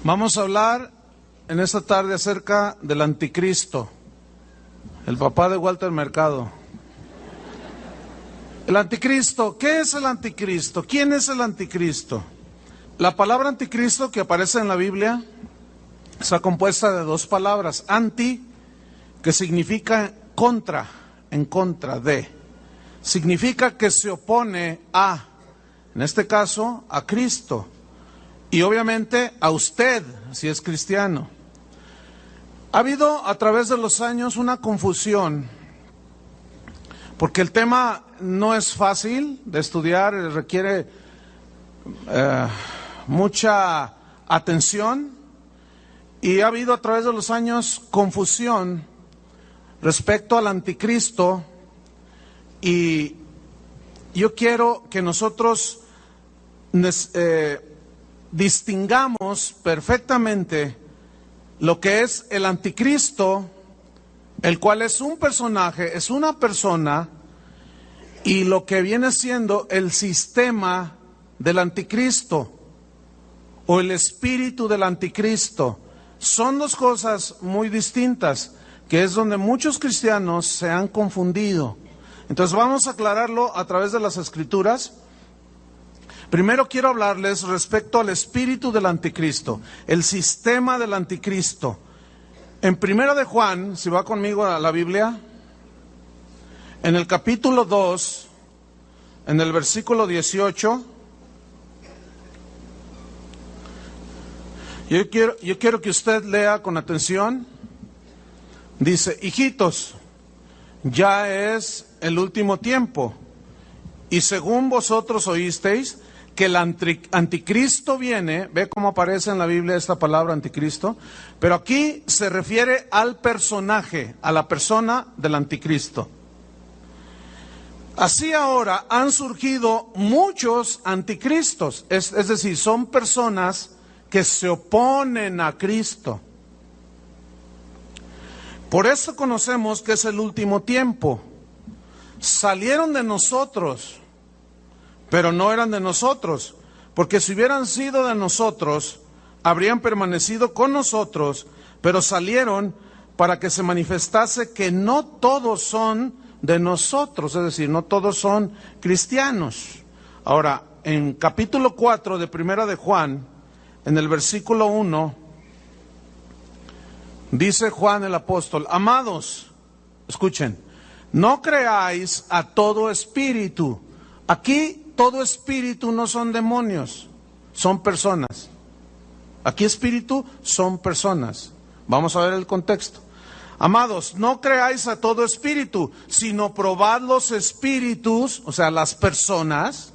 Vamos a hablar en esta tarde acerca del anticristo, el papá de Walter Mercado. El anticristo, ¿qué es el anticristo? ¿Quién es el anticristo? La palabra anticristo que aparece en la Biblia está compuesta de dos palabras. Anti, que significa contra, en contra de. Significa que se opone a, en este caso, a Cristo. Y obviamente a usted, si es cristiano. Ha habido a través de los años una confusión, porque el tema no es fácil de estudiar, requiere mucha atención, y ha habido a través de los años confusión respecto al anticristo, y yo quiero que nosotros distingamos perfectamente lo que es el anticristo, el cual es un personaje, es una persona, y lo que viene siendo el sistema del anticristo o el espíritu del anticristo. Son dos cosas muy distintas, que es donde muchos cristianos se han confundido. Entonces vamos a aclararlo a través de las Escrituras. Primero quiero hablarles respecto al espíritu del anticristo, el sistema del anticristo. En 1 de Juan, si va conmigo a la Biblia, en el capítulo 2, en el versículo 18, yo quiero que usted lea con atención. Dice: hijitos, ya es el último tiempo, y según vosotros oísteis que el anticristo viene. Ve cómo aparece en la Biblia esta palabra anticristo, pero aquí se refiere al personaje, a la persona del anticristo. Así ahora han surgido muchos anticristos, es decir, son personas que se oponen a Cristo. Por eso conocemos que es el último tiempo. Salieron de nosotros, pero no eran de nosotros, porque si hubieran sido de nosotros, habrían permanecido con nosotros, pero salieron para que se manifestase que no todos son de nosotros, es decir, no todos son cristianos. Ahora, en capítulo 4 de 1 de Juan, en el versículo 1, dice Juan el apóstol: amados, escuchen, no creáis a todo espíritu. Aquí todo espíritu no son demonios, son personas. Aquí espíritu son personas. Vamos a ver el contexto. Amados, no creáis a todo espíritu, sino probad los espíritus, o sea, las personas,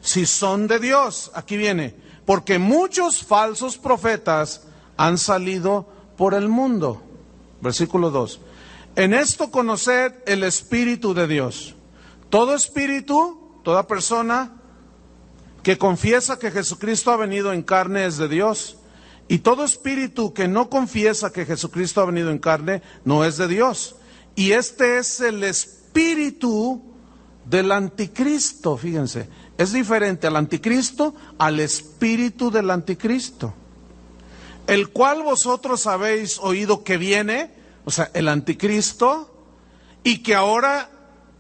si son de Dios. Aquí viene: porque muchos falsos profetas han salido por el mundo. Versículo 2. En esto conoced el Espíritu de Dios. Todo espíritu, toda persona que confiesa que Jesucristo ha venido en carne es de Dios. Y todo espíritu que no confiesa que Jesucristo ha venido en carne no es de Dios. Y este es el espíritu del anticristo. Fíjense, es diferente al anticristo al espíritu del anticristo, el cual vosotros habéis oído que viene, o sea, el anticristo, y que ahora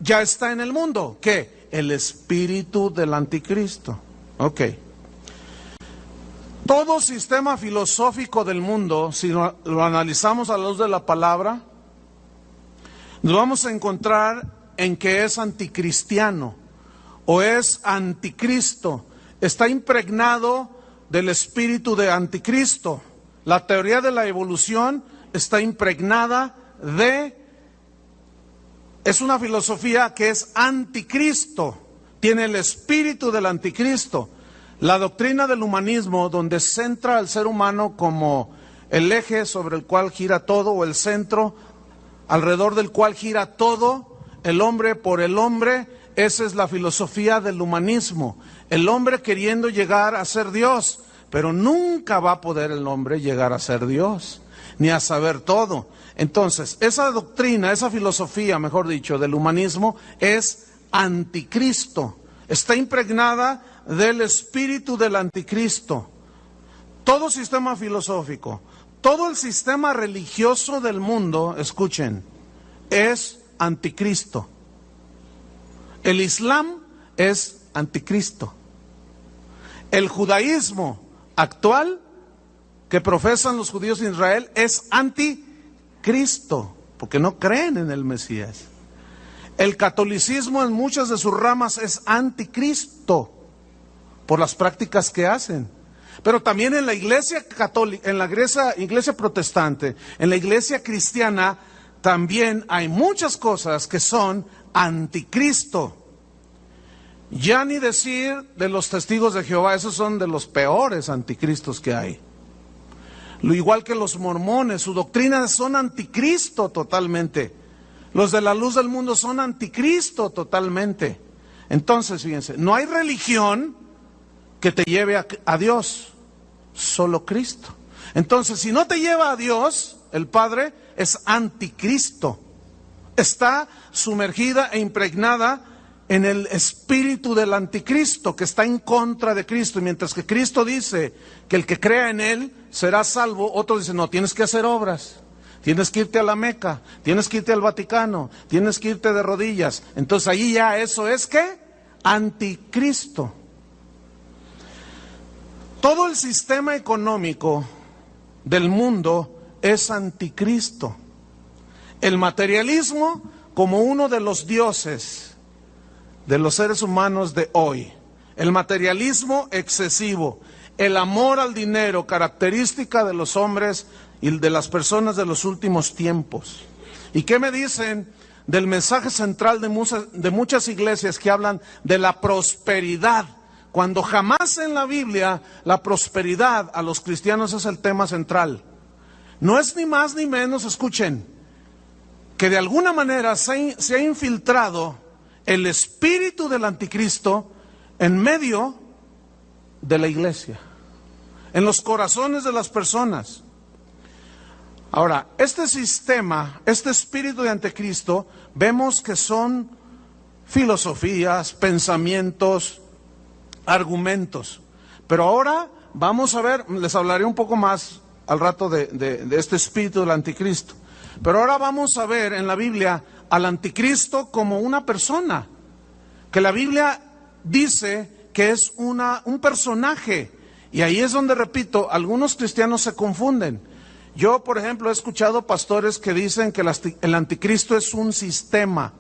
ya está en el mundo. ¿Qué? El espíritu del anticristo. Ok. Todo sistema filosófico del mundo, si lo analizamos a la luz de la palabra, nos vamos a encontrar en que es anticristiano o es anticristo. Está impregnado del espíritu de anticristo. La teoría de la evolución está impregnada es una filosofía que es anticristo, tiene el espíritu del anticristo. La doctrina del humanismo, donde centra al ser humano como el eje sobre el cual gira todo, o el centro alrededor del cual gira todo, el hombre por el hombre, esa es la filosofía del humanismo. El hombre queriendo llegar a ser Dios, pero nunca va a poder el hombre llegar a ser Dios, ni a saber todo. Entonces, esa doctrina, esa filosofía, mejor dicho, del humanismo es anticristo. Está impregnada del espíritu del anticristo. todo sistema filosófico, todo el sistema religioso del mundo, escuchen, es anticristo. El Islam es anticristo. El judaísmo actual que profesan los judíos de Israel es anticristo, porque no creen en el Mesías. El catolicismo en muchas de sus ramas es anticristo por las prácticas que hacen. Pero también en la iglesia católica, en la iglesia protestante, en la iglesia cristiana, también hay muchas cosas que son anticristo. Ya ni decir de los testigos de Jehová, esos son de los peores anticristos que hay. Lo igual que los mormones, su doctrina son anticristo totalmente. Los de la luz del mundo son anticristo totalmente. Entonces, fíjense, no hay religión que te lleve a Dios, solo Cristo. Entonces, si no te lleva a Dios, el Padre es anticristo. Está sumergida e impregnada en el espíritu del anticristo, que está en contra de Cristo. Y mientras que Cristo dice que el que crea en Él será salvo, otros dicen, no, tienes que hacer obras. Tienes que irte a la Meca, tienes que irte al Vaticano, tienes que irte de rodillas. Entonces ahí ya eso es ¿qué? Anticristo. Todo el sistema económico del mundo es anticristo. El materialismo como uno de los dioses de los seres humanos de hoy. El materialismo excesivo, el amor al dinero, característica de los hombres y de las personas de los últimos tiempos. ¿Y qué me dicen del mensaje central de muchas iglesias que hablan de la prosperidad? Cuando jamás en la Biblia la prosperidad a los cristianos es el tema central. No es ni más ni menos, escuchen, que de alguna manera se ha infiltrado el espíritu del anticristo en medio de la iglesia, en los corazones de las personas. Ahora, este sistema, este espíritu de anticristo, vemos que son filosofías, pensamientos, argumentos. Pero ahora vamos a ver, les hablaré un poco más al rato de este espíritu del anticristo. Pero ahora vamos a ver en la Biblia al anticristo como una persona, que la Biblia dice que es un personaje. Y ahí es donde, repito, algunos cristianos se confunden. Yo, por ejemplo, he escuchado pastores que dicen que el anticristo es un sistema.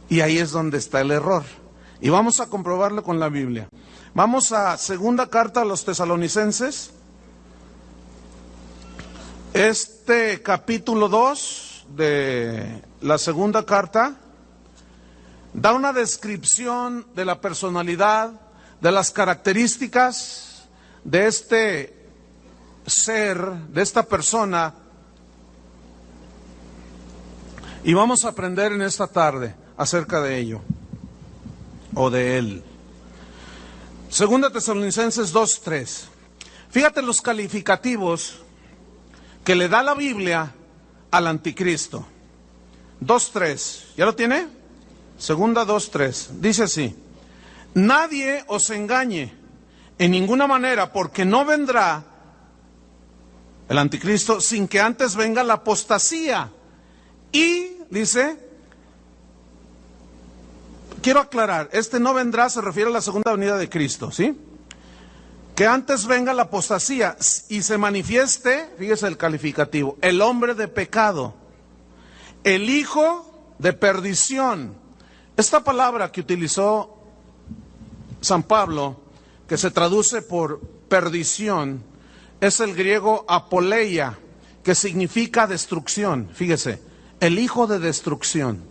Y ahí es donde está el error. Y vamos a comprobarlo con la Biblia. Vamos a segunda carta a los Tesalonicenses. Este capítulo 2 de la segunda carta da una descripción de la personalidad, de las características de este ser, de esta persona. Y vamos a aprender en esta tarde acerca de ello, o de él. Segunda Tesalonicenses 2:3. Fíjate los calificativos que le da la Biblia al anticristo. 2:3. ¿Ya lo tiene? Segunda 2:3. Dice así: nadie os engañe en ninguna manera, porque no vendrá el anticristo sin que antes venga la apostasía. Y dice, quiero aclarar, este no vendrá se refiere a la segunda venida de Cristo, ¿sí? Que antes venga la apostasía y se manifieste, fíjese el calificativo, el hombre de pecado, el hijo de perdición. Esta palabra que utilizó San Pablo, que se traduce por perdición, es el griego apoleia, que significa destrucción. Fíjese, el hijo de destrucción,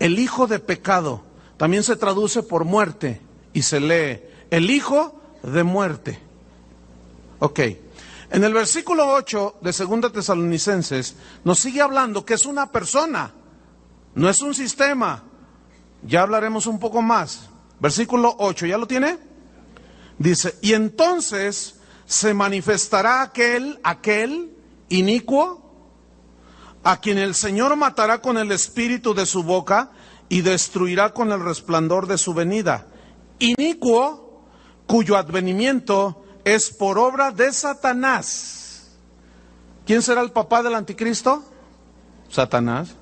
el hijo de pecado, también se traduce por muerte y se lee el hijo de muerte. Ok, en el versículo 8 de Segunda Tesalonicenses nos sigue hablando que es una persona, no es un sistema. Ya hablaremos un poco más. Versículo 8, ¿ya lo tiene? Dice, y entonces se manifestará aquel inicuo, a quien el Señor matará con el espíritu de su boca y destruirá con el resplandor de su venida. Inicuo, cuyo advenimiento es por obra de Satanás. ¿Quién será el papá del anticristo? Satanás.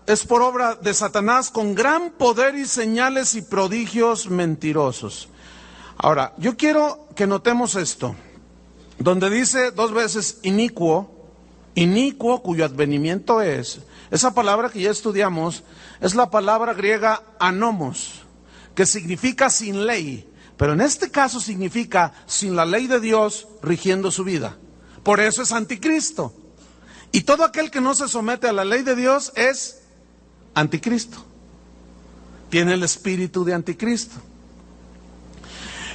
Es por obra de Satanás con gran poder y señales y prodigios mentirosos. Ahora, yo quiero que notemos esto, donde dice 2 veces inicuo, cuyo advenimiento es, esa palabra que ya estudiamos, es la palabra griega anomos, que significa sin ley, pero en este caso significa sin la ley de Dios rigiendo su vida. Por eso es anticristo. Y todo aquel que no se somete a la ley de Dios es anticristo. Tiene el espíritu de anticristo.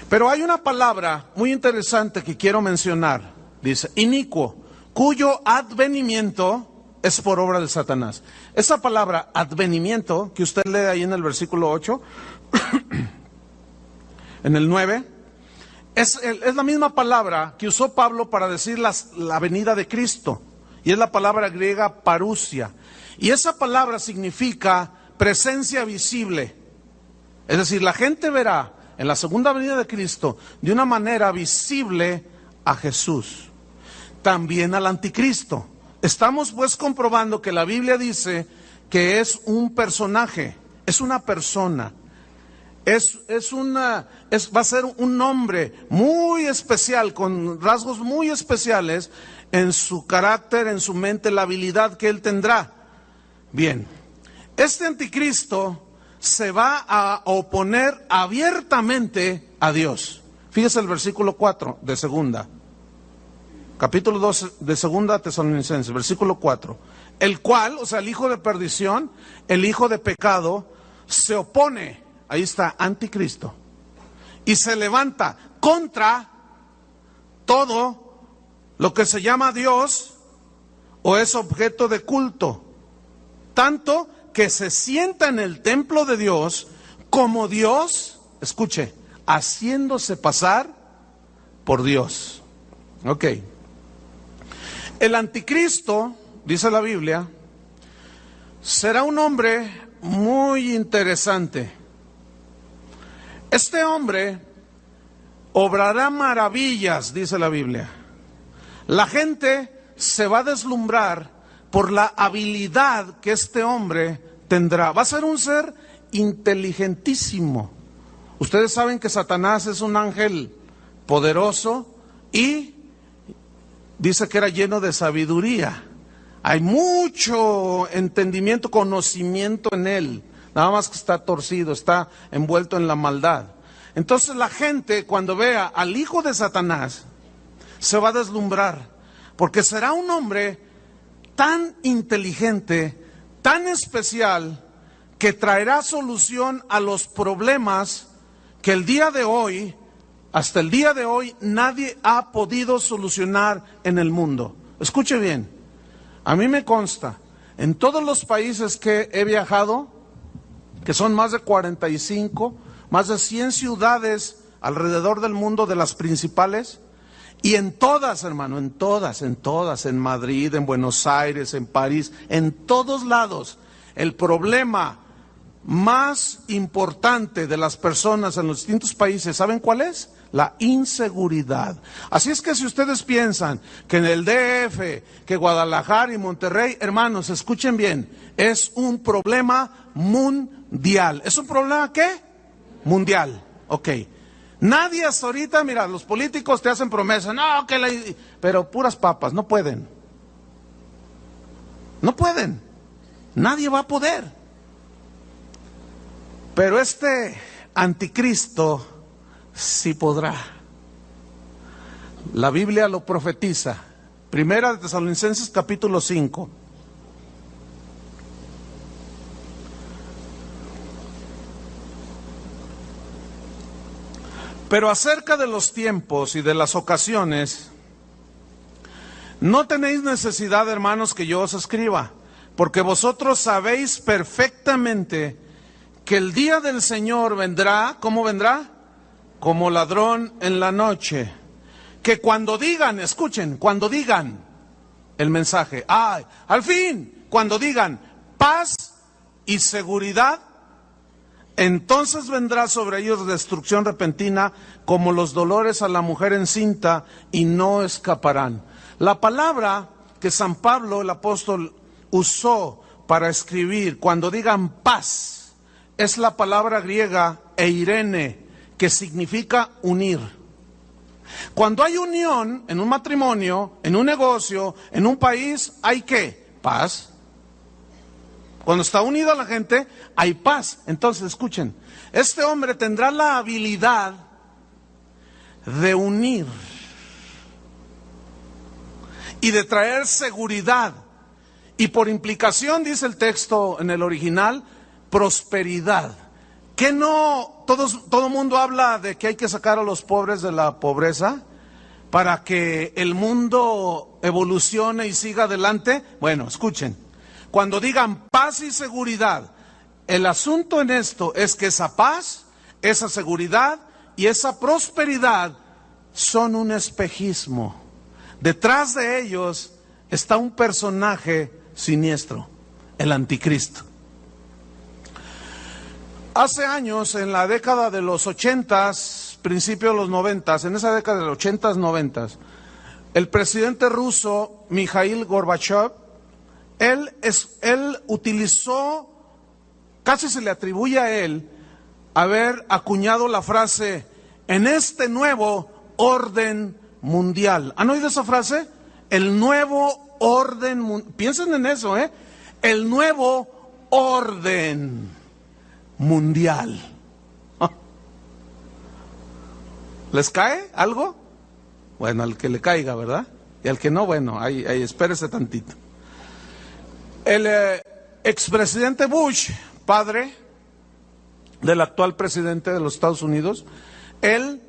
Pero hay una palabra muy interesante que quiero mencionar. Dice, inicuo, cuyo advenimiento es por obra de Satanás. Esa palabra advenimiento, que usted lee ahí en el versículo 8, en el 9, es la misma palabra que usó Pablo para decir la venida de Cristo. Y es la palabra griega parousia. Y esa palabra significa presencia visible. Es decir, la gente verá en la segunda venida de Cristo de una manera visible a Jesús. También al anticristo. Estamos pues comprobando que la Biblia dice que es un personaje, es una persona. Va a ser un hombre muy especial, con rasgos muy especiales en su carácter, en su mente, la habilidad que él tendrá. Bien, este anticristo se va a oponer abiertamente a Dios. Fíjese el versículo 4 de segunda, capítulo 2 de segunda Tesalonicenses, versículo 4. El cual, o sea, el hijo de perdición, el hijo de pecado, se opone, ahí está, anticristo, y se levanta contra todo lo que se llama Dios o es objeto de culto, tanto que se sienta en el templo de Dios como Dios, escuche, haciéndose pasar por Dios. Ok. El anticristo, dice la Biblia, será un hombre muy interesante. Este hombre obrará maravillas, dice la Biblia. La gente se va a deslumbrar por la habilidad que este hombre tendrá. Va a ser un ser inteligentísimo. Ustedes saben que Satanás es un ángel poderoso y dice que era lleno de sabiduría. Hay mucho entendimiento, conocimiento en él. Nada más que está torcido, está envuelto en la maldad. Entonces la gente, cuando vea al hijo de Satanás, se va a deslumbrar, porque será un hombre tan inteligente, tan especial, que traerá solución a los problemas que el día de hoy, hasta el día de hoy, nadie ha podido solucionar en el mundo. Escuche bien, a mí me consta, en todos los países que he viajado, que son más de 45, más de 100 ciudades alrededor del mundo, de las principales, y en todas, hermano, en todas, en Madrid, en Buenos Aires, en París, en todos lados, el problema más importante de las personas en los distintos países, ¿saben cuál es? La inseguridad. Así es que si ustedes piensan que en el DF, que Guadalajara y Monterrey, hermanos, escuchen bien, es un problema mundial. ¿Es un problema qué? Mundial. Ok. Nadie hasta ahorita, mira, los políticos te hacen promesas, no, pero puras papas, no pueden. No pueden. Nadie va a poder. Pero este anticristo sí podrá. La Biblia lo profetiza. Primera de Tesalonicenses capítulo 5. Pero acerca de los tiempos y de las ocasiones, no tenéis necesidad, hermanos, que yo os escriba, porque vosotros sabéis perfectamente que el día del Señor vendrá, ¿cómo vendrá? Como ladrón en la noche. Que cuando digan, escuchen, cuando digan el mensaje, al fin, cuando digan paz y seguridad, Entonces vendrá sobre ellos destrucción repentina como los dolores a la mujer encinta y no escaparán. La palabra que San Pablo, el apóstol, usó para escribir cuando digan paz es la palabra griega eirene, que significa unir. Cuando hay unión en un matrimonio, en un negocio, en un país, ¿hay qué? Paz. Cuando está unida la gente, hay paz. Entonces, escuchen, este hombre tendrá la habilidad de unir y de traer seguridad. Y por implicación, dice el texto en el original, prosperidad. ¿Que no todo mundo habla de que hay que sacar a los pobres de la pobreza para que el mundo evolucione y siga adelante? Bueno, escuchen, cuando digan paz y seguridad, el asunto en esto es que esa paz, esa seguridad y esa prosperidad son un espejismo. Detrás de ellos está un personaje siniestro, el anticristo. Hace años, en la década de los 80s, principios de los 90s, en esa década de los 80s, 90s, el presidente ruso, Mikhail Gorbachev, él utilizó, casi se le atribuye a él, haber acuñado la frase, en este nuevo orden mundial. ¿Han oído esa frase? El nuevo orden mundial. Piensen en eso, el nuevo orden mundial. ¿Les cae algo? Bueno, al que le caiga, ¿verdad? Y al que no, bueno, ahí espérese tantito. El expresidente Bush, padre del actual presidente de los Estados Unidos, él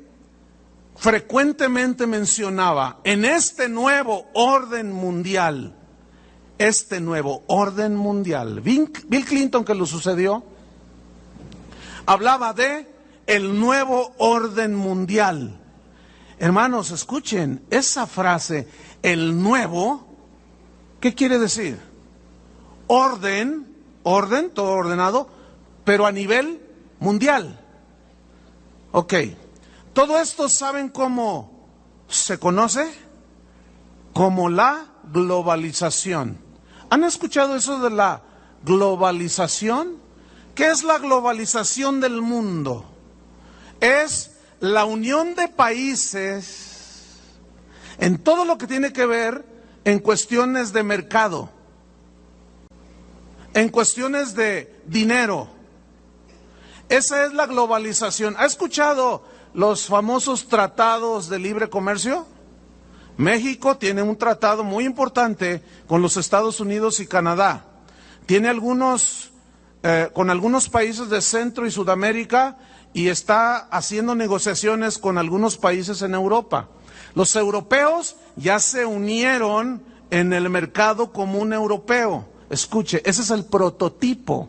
frecuentemente mencionaba, en este nuevo orden mundial, Bill Clinton, que lo sucedió, hablaba de el nuevo orden mundial. Hermanos, escuchen, esa frase, el nuevo, ¿qué quiere decir? Orden, todo ordenado, pero a nivel mundial. Ok, todo esto, ¿saben cómo se conoce? Como la globalización. ¿Han escuchado eso de la globalización? ¿Qué es la globalización del mundo? Es la unión de países en todo lo que tiene que ver en cuestiones de mercado, en cuestiones de dinero. Esa es la globalización. ¿Ha escuchado los famosos tratados de libre comercio? México tiene un tratado muy importante con los Estados Unidos y Canadá. Tiene con algunos países de Centro y Sudamérica y está haciendo negociaciones con algunos países en Europa. Los europeos ya se unieron en el mercado común europeo. Escuche, ese es el prototipo,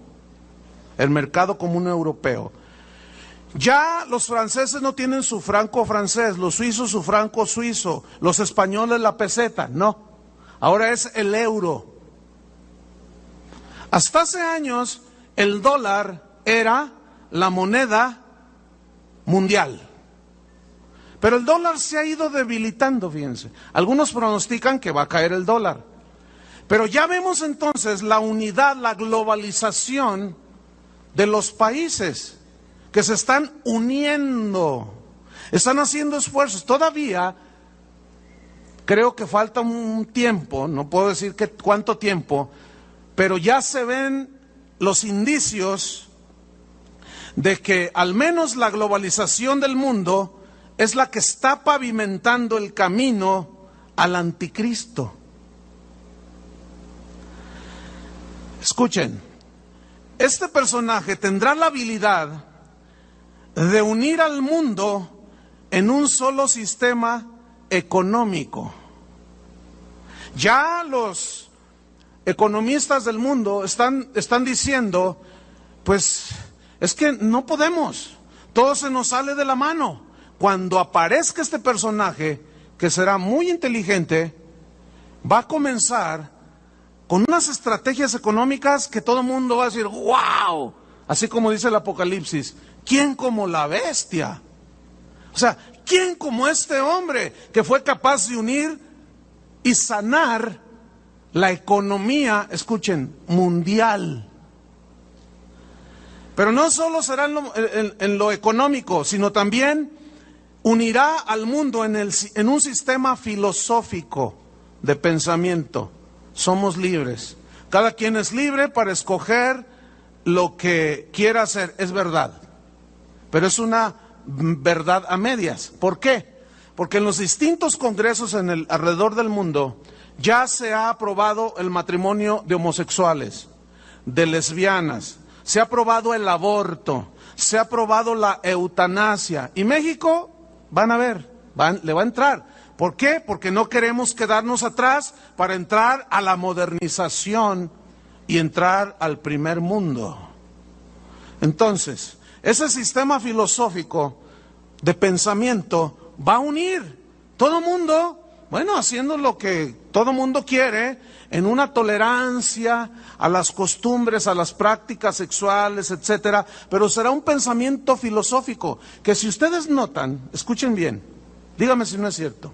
el mercado común europeo. Ya los franceses no tienen su franco francés, los suizos su franco suizo, los españoles la peseta, no. Ahora es el euro. Hasta hace años el dólar era la moneda mundial. Pero el dólar se ha ido debilitando, fíjense. Algunos pronostican que va a caer el dólar. Pero ya vemos entonces la unidad, la globalización de los países que se están uniendo, están haciendo esfuerzos. Todavía creo que falta un tiempo, no puedo decir cuánto tiempo, pero ya se ven los indicios de que al menos la globalización del mundo es la que está pavimentando el camino al anticristo. Escuchen, este personaje tendrá la habilidad de unir al mundo en un solo sistema económico. Ya los economistas del mundo están diciendo, pues es que no podemos, todo se nos sale de la mano. Cuando aparezca este personaje, que será muy inteligente, va a comenzar con unas estrategias económicas que todo el mundo va a decir, ¡wow! así como dice el Apocalipsis, ¿quién como la bestia? O sea, ¿quién como este hombre que fue capaz de unir y sanar la economía, escuchen, mundial? Pero no solo será en lo económico, sino también unirá al mundo en un sistema filosófico de pensamiento. Somos libres. Cada quien es libre para escoger lo que quiera hacer. Es verdad. Pero es una verdad a medias. ¿Por qué? Porque en los distintos congresos alrededor del mundo ya se ha aprobado el matrimonio de homosexuales, de lesbianas, se ha aprobado el aborto, se ha aprobado la eutanasia. Y México, van a ver, le va a entrar. ¿Por qué? Porque no queremos quedarnos atrás para entrar a la modernización y entrar al primer mundo. Entonces, ese sistema filosófico de pensamiento va a unir todo mundo, bueno, haciendo lo que todo mundo quiere, en una tolerancia a las costumbres, a las prácticas sexuales, etcétera, pero será un pensamiento filosófico que, si ustedes notan, escuchen bien, dígame si no es cierto.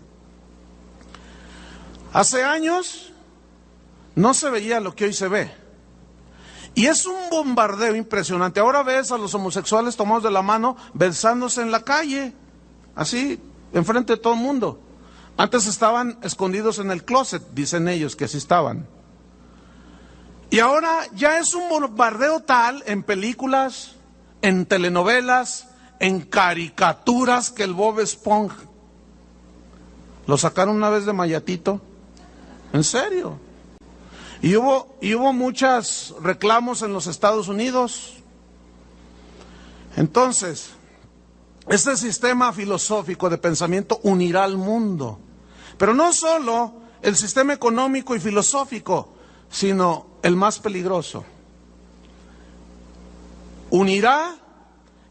Hace años no se veía lo que hoy se ve. Y es un bombardeo impresionante. Ahora ves a los homosexuales tomados de la mano, besándose en la calle, así, enfrente de todo el mundo. Antes estaban escondidos en el closet, dicen ellos que así estaban. Y ahora ya es un bombardeo tal en películas, en telenovelas, en caricaturas, que el Bob Esponja lo sacaron una vez de Mayatito. ¿En serio? Y hubo muchos reclamos en los Estados Unidos. Entonces, este sistema filosófico de pensamiento unirá al mundo. Pero no solo el sistema económico y filosófico, sino el más peligroso. Unirá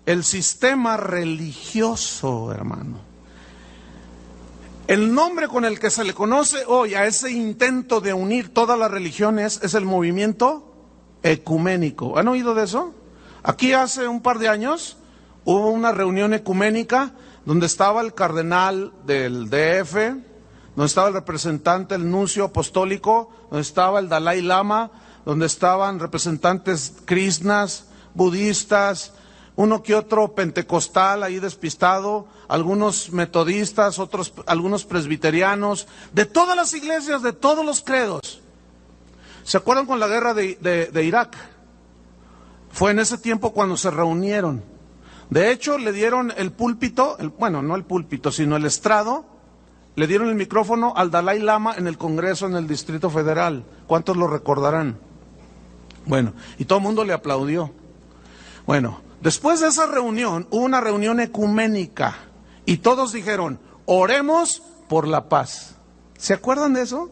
el sistema religioso, hermano. El nombre con el que se le conoce hoy a ese intento de unir todas las religiones es el movimiento ecuménico. ¿Han oído de eso? Aquí hace un par de años hubo una reunión ecuménica donde estaba el cardenal del DF, donde estaba el representante, el nuncio apostólico, donde estaba el Dalai Lama, donde estaban representantes krishnas, budistas, uno que otro pentecostal ahí despistado, algunos metodistas, algunos presbiterianos, de todas las iglesias, de todos los credos. ¿Se acuerdan con la guerra de Irak? Fue en ese tiempo cuando se reunieron. De hecho, le dieron el púlpito, bueno, no el púlpito, sino el estrado, le dieron el micrófono al Dalai Lama en el Congreso, en el Distrito Federal. ¿Cuántos lo recordarán? Bueno, y todo el mundo le aplaudió. Bueno, después de esa reunión, hubo una reunión ecuménica y todos dijeron, oremos por la paz. ¿Se acuerdan de eso?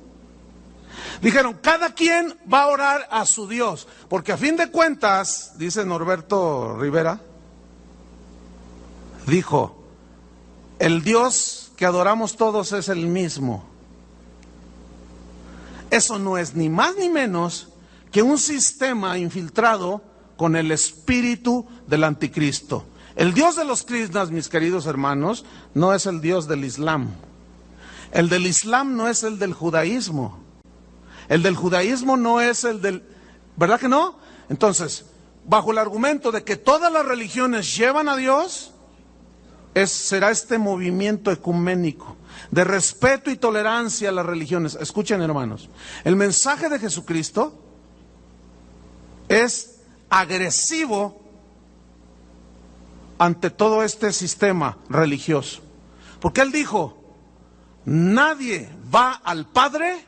Dijeron, cada quien va a orar a su Dios, porque a fin de cuentas, dice Norberto Rivera, dijo, el Dios que adoramos todos es el mismo. Eso no es ni más ni menos que un sistema infiltrado con el espíritu del anticristo. El Dios de los krishnas, mis queridos hermanos, no es el Dios del Islam. El del Islam no es el del judaísmo. El del judaísmo no es el del... ¿Verdad que no? Entonces, bajo el argumento de que todas las religiones llevan a Dios, será este movimiento ecuménico de respeto y tolerancia a las religiones. Escuchen, hermanos, el mensaje de Jesucristo es agresivo ante todo este sistema religioso, porque Él dijo, nadie va al Padre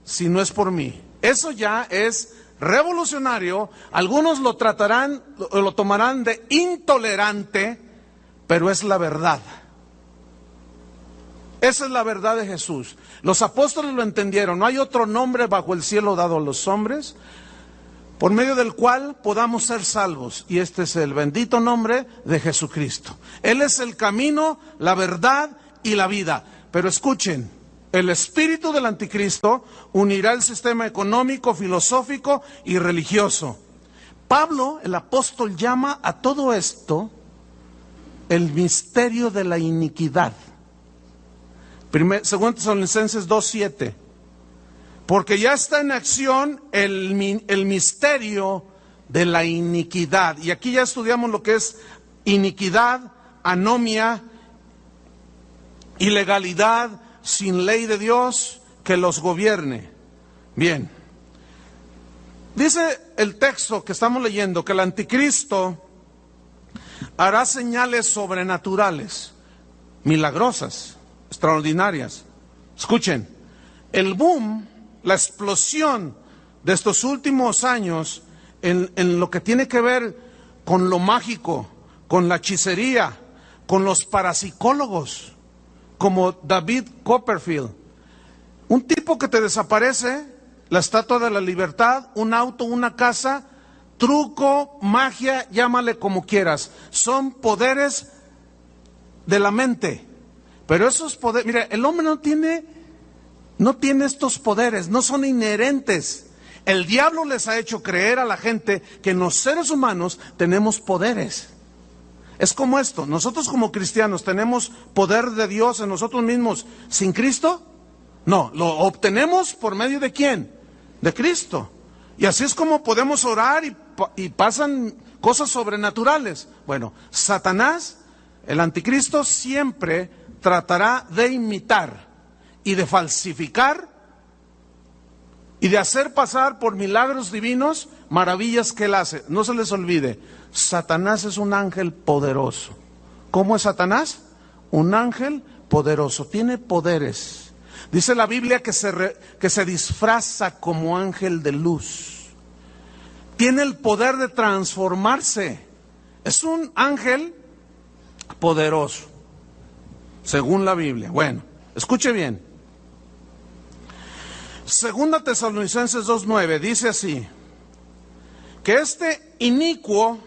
si no es por mí. Eso ya es revolucionario. Algunos lo tratarán, lo tomarán de intolerante, pero es la verdad. Esa es la verdad de Jesús. Los apóstoles lo entendieron. No hay otro nombre bajo el cielo dado a los hombres por medio del cual podamos ser salvos. Y este es el bendito nombre de Jesucristo. Él es el camino, la verdad y la vida. Pero escuchen, el espíritu del anticristo unirá el sistema económico, filosófico y religioso Pablo, el apóstol, llama a todo esto el misterio de la iniquidad. Segundo Tesalonicenses 2:7. Porque ya está en acción el misterio de la iniquidad. Y aquí ya estudiamos lo que es iniquidad, anomia, ilegalidad, sin ley de Dios que los gobierne. Bien. Dice el texto que estamos leyendo que el anticristo hará señales sobrenaturales, milagrosas, extraordinarias. Escuchen, el boom, la explosión de estos últimos años en lo que tiene que ver con lo mágico, con la hechicería, con los parapsicólogos, como David Copperfield, un tipo que te desaparece, la Estatua de la Libertad, un auto, una casa, truco, magia, llámale como quieras, son poderes de la mente. Pero esos poderes, mira, el hombre no tiene estos poderes, no son inherentes. El diablo les ha hecho creer a la gente que los seres humanos tenemos poderes. Es como esto, nosotros como cristianos tenemos poder de Dios en nosotros mismos sin Cristo. No, lo obtenemos por medio de ¿quién? De Cristo. Y así es como podemos orar y pasan cosas sobrenaturales. Bueno, Satanás, el anticristo, siempre tratará de imitar y de falsificar y de hacer pasar por milagros divinos maravillas que él hace. No se les olvide, Satanás es un ángel poderoso. ¿Cómo es Satanás? Un ángel poderoso, tiene poderes. Dice la Biblia que se disfraza como ángel de luz. Tiene el poder de transformarse. Es un ángel poderoso, según la Biblia. Bueno, escuche bien. Segunda Tesalonicenses 2:9 dice así, que este inicuo,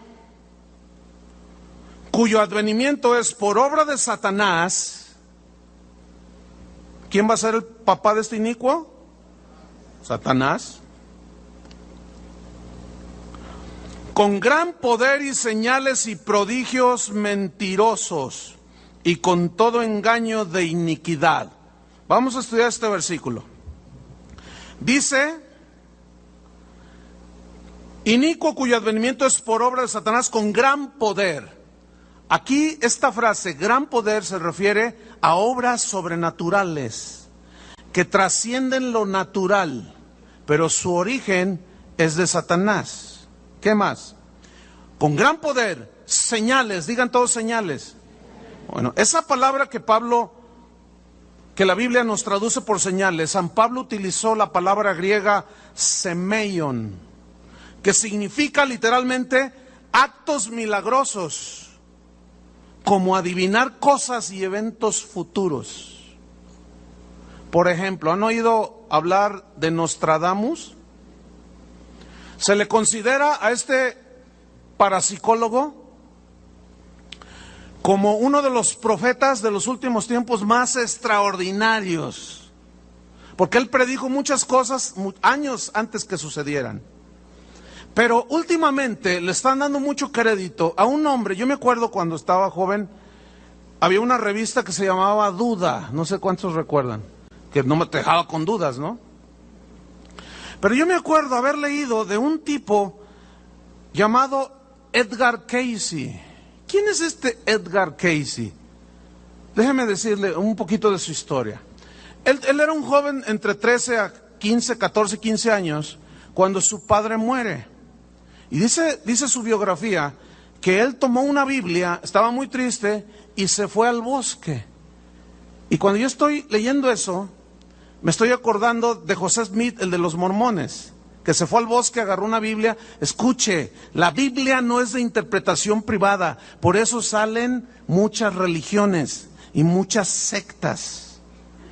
cuyo advenimiento es por obra de Satanás. ¿Quién va a ser el papá de este inicuo? Satanás. Con gran poder y señales y prodigios mentirosos y con todo engaño de iniquidad. Vamos a estudiar este versículo. Dice, inicuo cuyo advenimiento es por obra de Satanás con gran poder. Aquí esta frase, gran poder, se refiere a obras sobrenaturales que trascienden lo natural, pero su origen es de Satanás. ¿Qué más? Con gran poder, señales, digan todos señales. Bueno, esa palabra que la Biblia nos traduce por señales, San Pablo utilizó la palabra griega semeion, que significa literalmente actos milagrosos, como adivinar cosas y eventos futuros. Por ejemplo, ¿han oído hablar de Nostradamus? Se le considera a este parapsicólogo como uno de los profetas de los últimos tiempos más extraordinarios, porque él predijo muchas cosas años antes que sucedieran. Pero últimamente le están dando mucho crédito a un hombre. Yo me acuerdo cuando estaba joven, había una revista que se llamaba Duda, no sé cuántos recuerdan, que no me dejaba con dudas, ¿no? Pero yo me acuerdo haber leído de un tipo llamado Edgar Cayce. ¿Quién es este Edgar Cayce? Déjeme decirle un poquito de su historia. Él era un joven entre 13 a 15, 14, 15 años, cuando su padre muere. Y dice su biografía que él tomó una Biblia, estaba muy triste y se fue al bosque. Y cuando yo estoy leyendo eso, me estoy acordando de José Smith, el de los mormones, que se fue al bosque, agarró una Biblia. Escuche, la Biblia no es de interpretación privada, por eso salen muchas religiones y muchas sectas.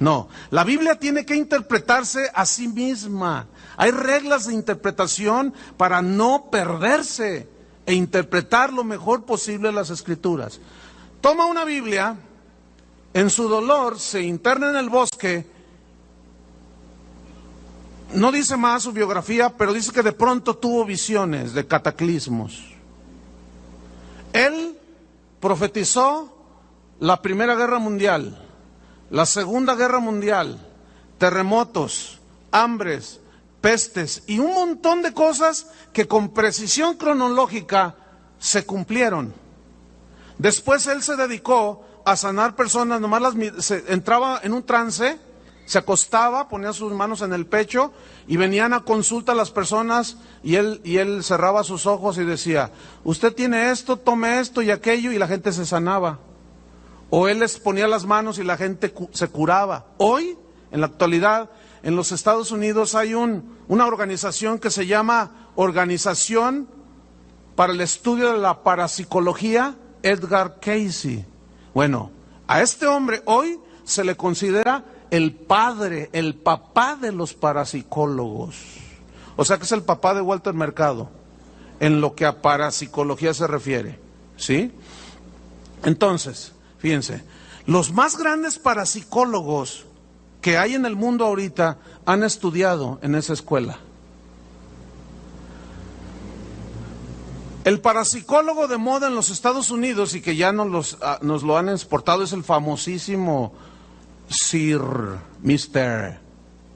No, la Biblia tiene que interpretarse a sí misma. Hay reglas de interpretación para no perderse e interpretar lo mejor posible las Escrituras. Toma una Biblia, en su dolor se interna en el bosque, no dice más su biografía, pero dice que de pronto tuvo visiones de cataclismos. Él profetizó la Primera Guerra Mundial, la Segunda Guerra Mundial, terremotos, hambres, pestes y un montón de cosas que con precisión cronológica se cumplieron. Después él se dedicó a sanar personas, entraba en un trance, se acostaba, ponía sus manos en el pecho y venían a consulta a las personas y él cerraba sus ojos y decía, usted tiene esto, tome esto y aquello, y la gente se sanaba. O él les ponía las manos y la gente se curaba. Hoy, en la actualidad, en los Estados Unidos hay una organización que se llama Organización para el Estudio de la Parapsicología, Edgar Cayce. Bueno, a este hombre hoy se le considera el padre, el papá de los parapsicólogos. O sea que es el papá de Walter Mercado, en lo que a parapsicología se refiere, ¿sí? Entonces, fíjense, los más grandes parapsicólogos que hay en el mundo ahorita han estudiado en esa escuela. El parapsicólogo de moda en los Estados Unidos y que ya nos lo han exportado es el famosísimo Mr.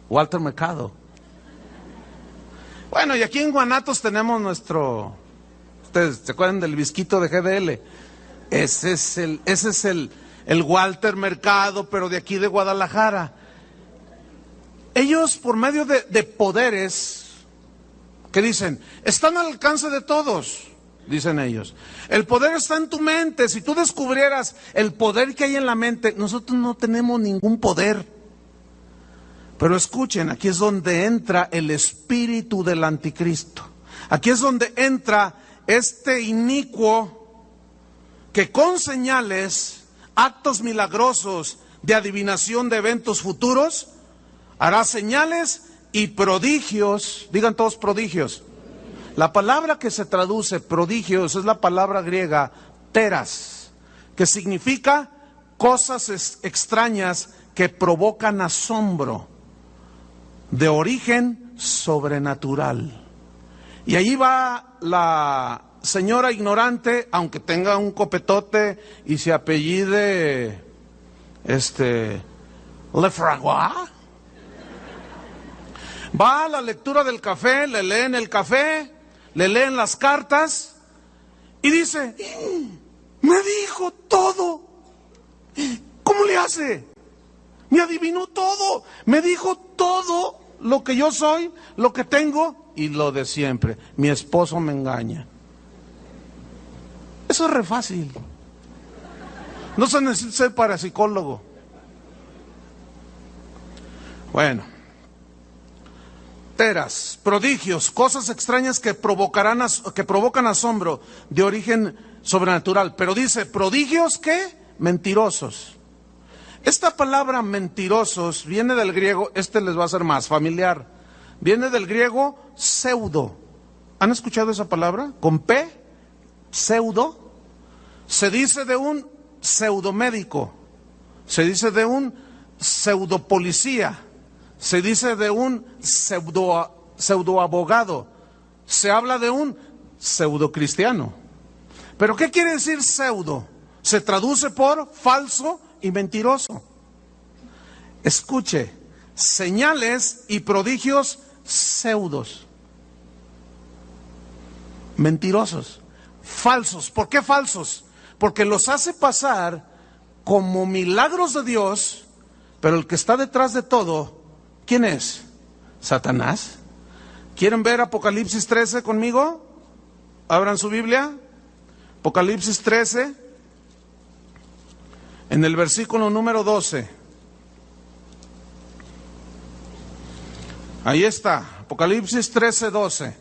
Walter Mercado. Bueno, y aquí en Guanatos tenemos ustedes se acuerdan del Visquito de GDL. Ese es el Walter Mercado, pero de aquí de Guadalajara. Ellos, por medio de poderes que dicen, están al alcance de todos, dicen ellos. El poder está en tu mente. Si tú descubrieras el poder que hay en la mente, nosotros no tenemos ningún poder. Pero escuchen, aquí es donde entra el espíritu del anticristo. Aquí es donde entra este inicuo que con señales, actos milagrosos de adivinación de eventos futuros, hará señales y prodigios. Digan todos prodigios. La palabra que se traduce prodigios es la palabra griega teras, que significa cosas extrañas que provocan asombro, de origen sobrenatural. Y ahí va la señora ignorante, aunque tenga un copetote y se apellide Lefragua. Va a la lectura del café, le leen el café, le leen las cartas y dice, me dijo todo. ¿Cómo le hace? Me adivinó todo, me dijo todo lo que yo soy, lo que tengo y lo de siempre. Mi esposo me engaña. Eso es re fácil. No se necesita ser parapsicólogo. Bueno. Teras, prodigios, cosas extrañas que provocan asombro de origen sobrenatural. Pero dice, ¿prodigios qué? Mentirosos. Esta palabra mentirosos viene del griego, les va a ser más familiar, viene del griego pseudo. ¿Han escuchado esa palabra? Con P, pseudo. Se dice de un pseudomédico, se dice de un pseudopolicía, se dice de un pseudoabogado, se habla de un pseudocristiano. ¿Pero qué quiere decir pseudo? Se traduce por falso y mentiroso. Escuche, señales y prodigios pseudos, mentirosos, falsos. ¿Por qué falsos? Porque los hace pasar como milagros de Dios, pero el que está detrás de todo, ¿quién es? Satanás. ¿Quieren ver Apocalipsis 13 conmigo? Abran su Biblia. Apocalipsis 13, en el versículo número 12. Ahí está, Apocalipsis 13, 12.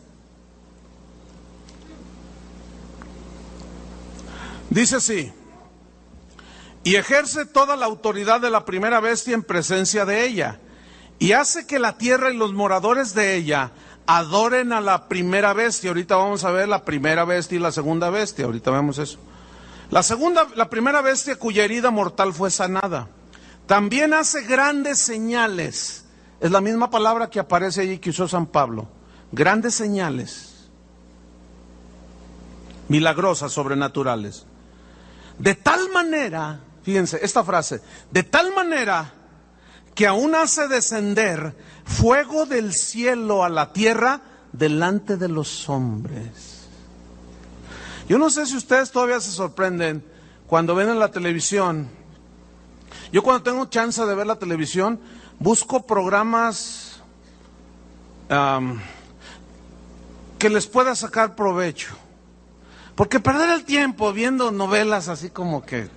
Dice así: y ejerce toda la autoridad de la primera bestia en presencia de ella, y hace que la tierra y los moradores de ella adoren a la primera bestia. Ahorita vamos a ver la primera bestia y la segunda bestia, ahorita vemos eso. La primera bestia cuya herida mortal fue sanada. También hace grandes señales. es la misma palabra que aparece allí que usó San Pablo. Grandes señales, milagrosas, sobrenaturales. De tal manera, fíjense esta frase, de tal manera que aún hace descender fuego del cielo a la tierra delante de los hombres. Yo no sé si ustedes todavía se sorprenden cuando ven en la televisión. Yo cuando tengo chance de ver la televisión, busco programas que les pueda sacar provecho. Porque perder el tiempo viendo novelas así como que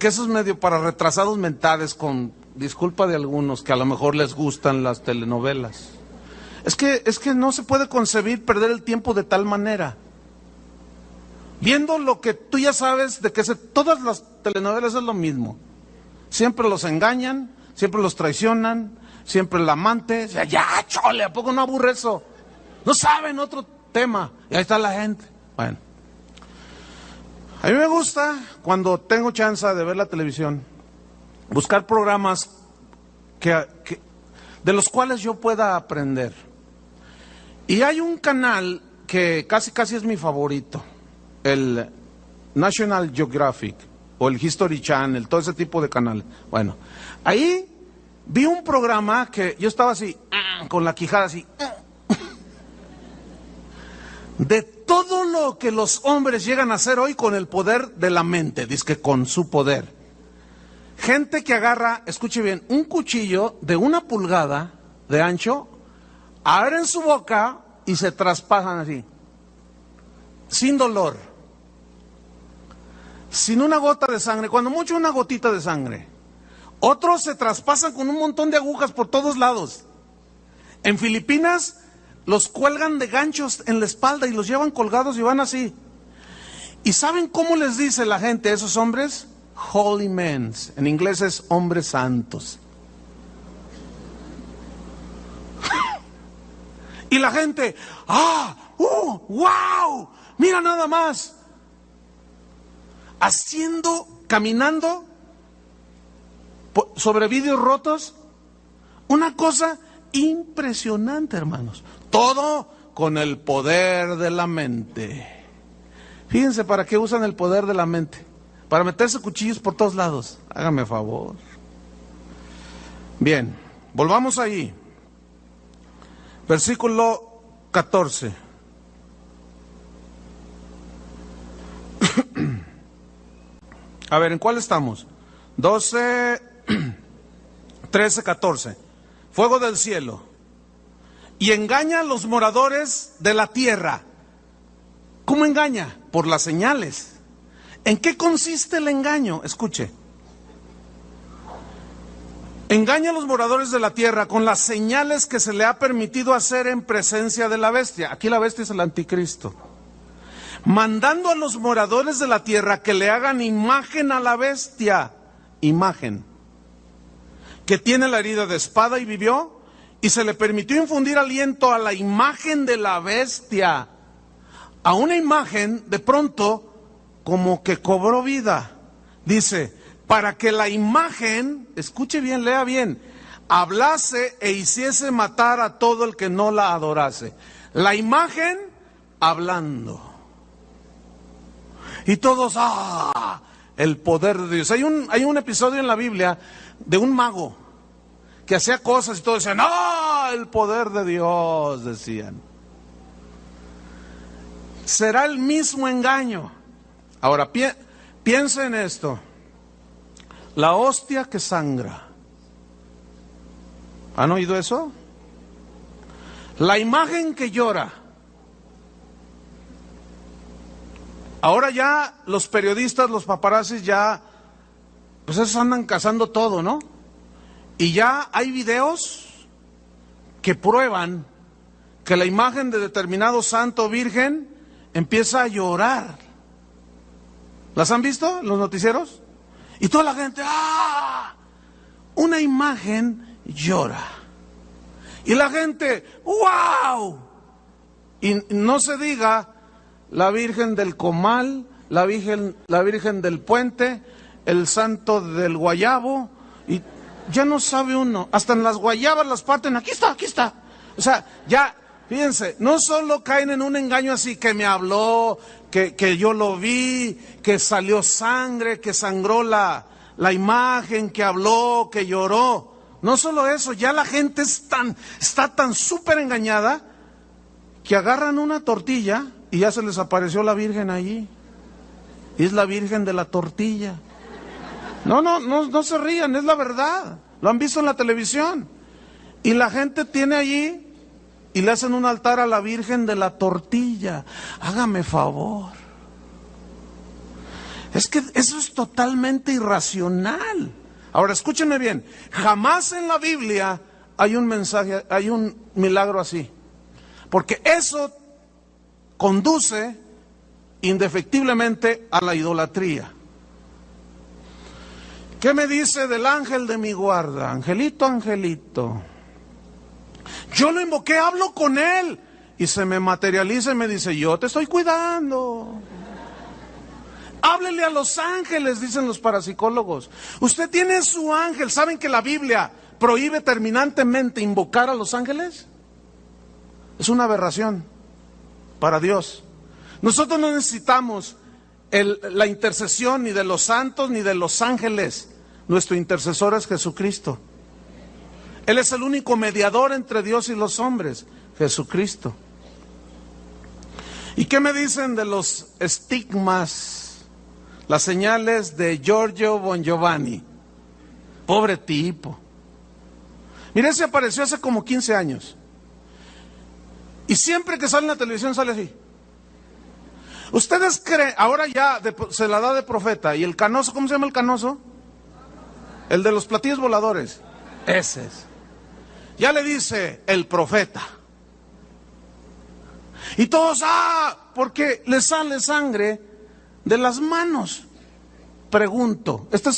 esos medio para retrasados mentales, con disculpa de algunos que a lo mejor les gustan las telenovelas. Es que no se puede concebir perder el tiempo de tal manera. Viendo lo que tú ya sabes de que todas las telenovelas es lo mismo. Siempre los engañan, siempre los traicionan, siempre el amante. O sea, ya, chole, ¿a poco no aburre eso? No saben otro tema. Y ahí está la gente. Bueno. A mí me gusta, cuando tengo chance de ver la televisión, buscar programas de los cuales yo pueda aprender. Y hay un canal que casi es mi favorito, el National Geographic o el History Channel, todo ese tipo de canales. Bueno, ahí vi un programa que yo estaba así, con la quijada así, de todo lo que los hombres llegan a hacer hoy con el poder de la mente, dizque con su poder. Gente que agarra, escuche bien, un cuchillo de 1 pulgada de ancho, abren su boca y se traspasan así, sin dolor, sin una gota de sangre, cuando mucho una gotita de sangre. Otros se traspasan con un montón de agujas por todos lados. En Filipinas los cuelgan de ganchos en la espalda y los llevan colgados y van así. ¿Y saben cómo les dice la gente a esos hombres? Holy men. En inglés es hombres santos. Y la gente, wow, mira nada más. Caminando sobre vidrios rotos, una cosa impresionante, hermanos. Todo con el poder de la mente. Fíjense para qué usan el poder de la mente. Para meterse cuchillos por todos lados. Hágame favor. Bien, volvamos ahí. Versículo 14. A ver, ¿en cuál estamos? 12, 13, 14. Fuego del cielo. Y engaña a los moradores de la tierra. ¿Cómo engaña? Por las señales. ¿En qué consiste el engaño? Escuche. Engaña a los moradores de la tierra con las señales que se le ha permitido hacer en presencia de la bestia. Aquí la bestia es el anticristo. Mandando a los moradores de la tierra que le hagan imagen a la bestia. Imagen. Que tiene la herida de espada y vivió. Y se le permitió infundir aliento a la imagen de la bestia. A una imagen, de pronto, como que cobró vida. Dice, para que la imagen, escuche bien, lea bien, hablase e hiciese matar a todo el que no la adorase. La imagen, hablando. Y todos, el poder de Dios. Hay un episodio en la Biblia de un mago que hacía cosas y todos decían, el poder de Dios, decían. Será el mismo engaño. Ahora, piensa en esto. La hostia que sangra. ¿Han oído eso? La imagen que llora. Ahora ya los periodistas, los paparazzis ya, pues esos andan cazando todo, ¿no? Y ya hay videos que prueban que la imagen de determinado santo o virgen empieza a llorar. ¿Las han visto en los noticieros? Y toda la gente, una imagen llora. Y la gente, ¡wow! Y no se diga la Virgen del Comal, la Virgen del Puente, el Santo del Guayabo, y ya no sabe uno, hasta en las guayabas las parten, aquí está, aquí está. O sea, ya, fíjense, no solo caen en un engaño así, que me habló, que yo lo vi, que salió sangre, que sangró la imagen, que habló, que lloró. No solo eso, ya la gente está tan súper engañada que agarran una tortilla y ya se les apareció la Virgen allí. Y es la Virgen de la tortilla. No se rían, es la verdad. Lo han visto en la televisión. Y la gente tiene allí y le hacen un altar a la Virgen de la tortilla. Hágame favor. Es que eso es totalmente irracional. Ahora escúchenme bien, jamás en la Biblia hay un mensaje, hay un milagro así. Porque eso conduce indefectiblemente a la idolatría. ¿Qué me dice del ángel de mi guarda? Angelito, angelito. Yo lo invoqué, hablo con él y se me materializa y me dice, yo te estoy cuidando. Háblele a los ángeles, dicen los parapsicólogos. Usted tiene su ángel. ¿Saben que la Biblia prohíbe terminantemente invocar a los ángeles? Es una aberración para Dios. Nosotros no necesitamos la intercesión ni de los santos ni de los ángeles. Nuestro intercesor es Jesucristo. Él es el único mediador entre Dios y los hombres, Jesucristo. ¿Y qué me dicen de los estigmas, las señales de Giorgio Bon Giovanni? Pobre tipo. Mire, se apareció hace como 15 años. Y siempre que sale en la televisión sale así. ¿Ustedes creen? Ahora ya se la da de profeta. ¿Y el canoso? ¿Cómo se llama el canoso? El de los platillos voladores. Ese es. Ya le dice el profeta. Y todos, porque le sale sangre de las manos. Pregunto, esta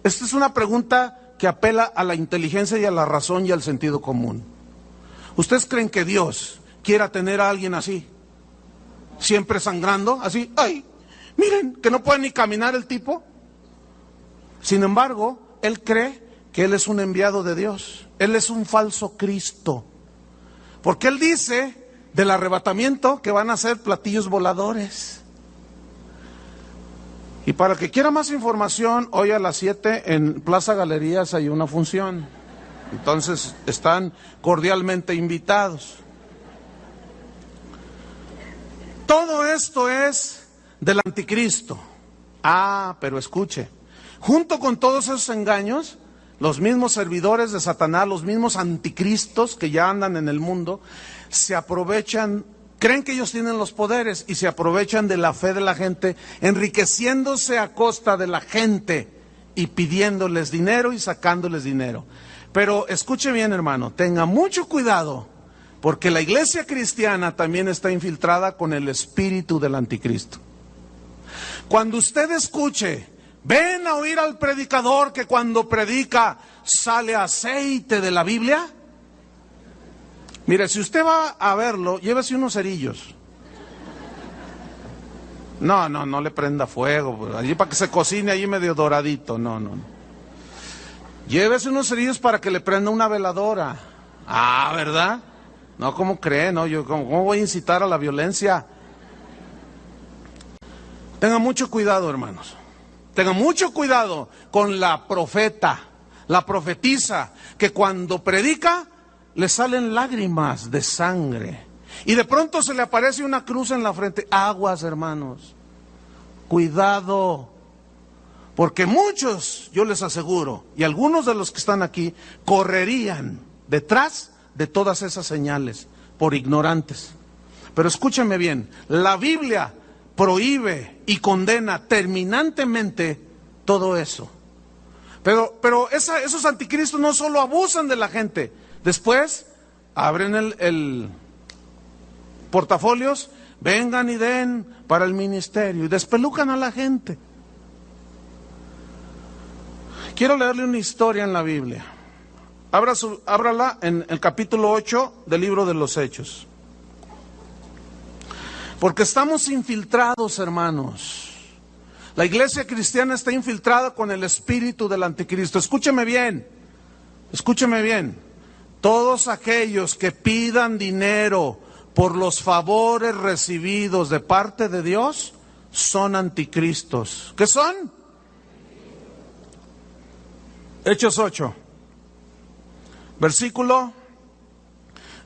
es una pregunta que apela a la inteligencia y a la razón y al sentido común. ¿Ustedes creen que Dios quiera tener a alguien así? Siempre sangrando, así, ay, miren, que no puede ni caminar el tipo. Sin embargo, él cree que él es un enviado de Dios. Él es un falso Cristo. Porque él dice del arrebatamiento que van a ser platillos voladores. Y para el que quiera más información, hoy a las 7 en Plaza Galerías hay una función. Entonces están cordialmente invitados. Todo esto es del anticristo. Pero escuche, junto con todos esos engaños, los mismos servidores de Satanás, los mismos anticristos que ya andan en el mundo, se aprovechan, creen que ellos tienen los poderes y se aprovechan de la fe de la gente, enriqueciéndose a costa de la gente y pidiéndoles dinero y sacándoles dinero. Pero escuche bien, hermano, tenga mucho cuidado, porque la iglesia cristiana también está infiltrada con el espíritu del anticristo. Cuando usted escuche, ven a oír al predicador que cuando predica sale aceite de la Biblia. Mire, si usted va a verlo, llévese unos cerillos. No le prenda fuego, allí para que se cocine allí medio doradito, no. Llévese unos cerillos para que le prenda una veladora. ¿Verdad? No, ¿cómo cree? No, yo ¿cómo voy a incitar a la violencia? Tenga mucho cuidado, hermanos. Tenga mucho cuidado con la profeta, la profetisa, que cuando predica le salen lágrimas de sangre. Y de pronto se le aparece una cruz en la frente. Aguas, hermanos. Cuidado. Porque muchos, yo les aseguro, y algunos de los que están aquí, correrían detrás de todas esas señales por ignorantes. Pero escúchenme bien, la Biblia prohíbe y condena terminantemente todo eso. Pero esos anticristos no solo abusan de la gente, después abren el portafolios, vengan y den para el ministerio y despelucan a la gente. Quiero leerle una historia en la Biblia. Ábrala en el capítulo 8 del libro de los Hechos. Porque estamos infiltrados, hermanos. La iglesia cristiana está infiltrada con el espíritu del anticristo. Escúcheme bien. Escúcheme bien, todos aquellos que pidan dinero por los favores recibidos de parte de Dios son anticristos. ¿Qué son? Hechos 8, versículo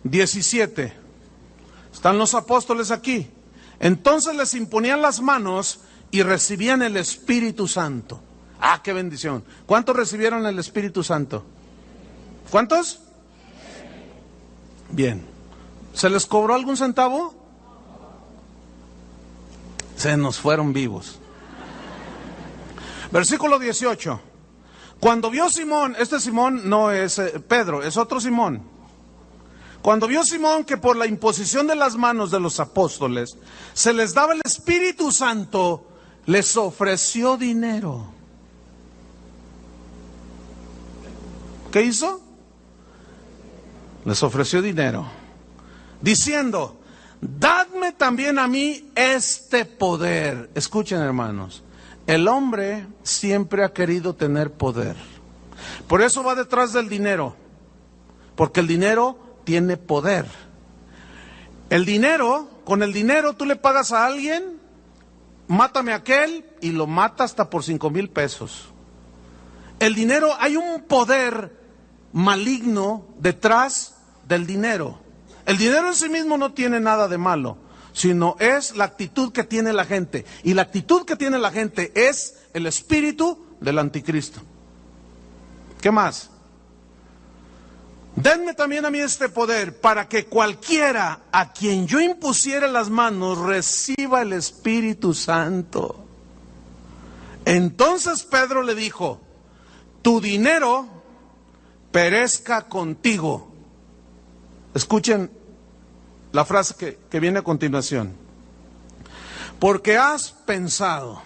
17. Están los apóstoles aquí. Entonces les imponían las manos y recibían el Espíritu Santo. ¡Ah, qué bendición! ¿Cuántos recibieron el Espíritu Santo? ¿Cuántos? Bien. ¿Se les cobró algún centavo? Se nos fueron vivos. Versículo 18. Cuando vio Simón, este Simón no es Pedro, es otro Simón. Cuando vio Simón que por la imposición de las manos de los apóstoles se les daba el Espíritu Santo, les ofreció dinero. ¿Qué hizo? Les ofreció dinero, diciendo: dadme también a mí este poder. Escuchen, hermanos, el hombre siempre ha querido tener poder. Por eso va detrás del dinero, porque el dinero tiene poder. El dinero, con el dinero tú le pagas a alguien, mátame a aquel, y lo mata hasta por 5,000 pesos. El dinero, hay un poder maligno detrás del dinero. El dinero en sí mismo no tiene nada de malo, sino es la actitud que tiene la gente. Y la actitud que tiene la gente es el espíritu del anticristo. ¿Qué más? Denme también a mí este poder para que cualquiera a quien yo impusiera las manos reciba el Espíritu Santo. Entonces Pedro le dijo: tu dinero perezca contigo. Escuchen la frase que viene a continuación. Porque has pensado.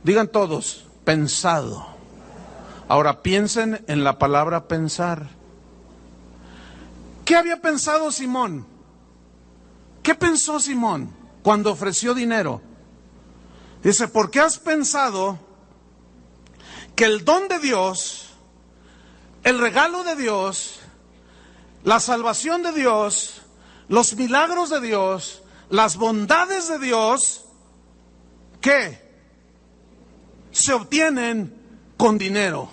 Digan todos, pensado. Ahora piensen en la palabra pensar. ¿Qué había pensado Simón? ¿Qué pensó Simón cuando ofreció dinero? Dice: porque has pensado que el don de Dios, el regalo de Dios, la salvación de Dios, los milagros de Dios, las bondades de Dios, ¿qué? Se obtienen con dinero.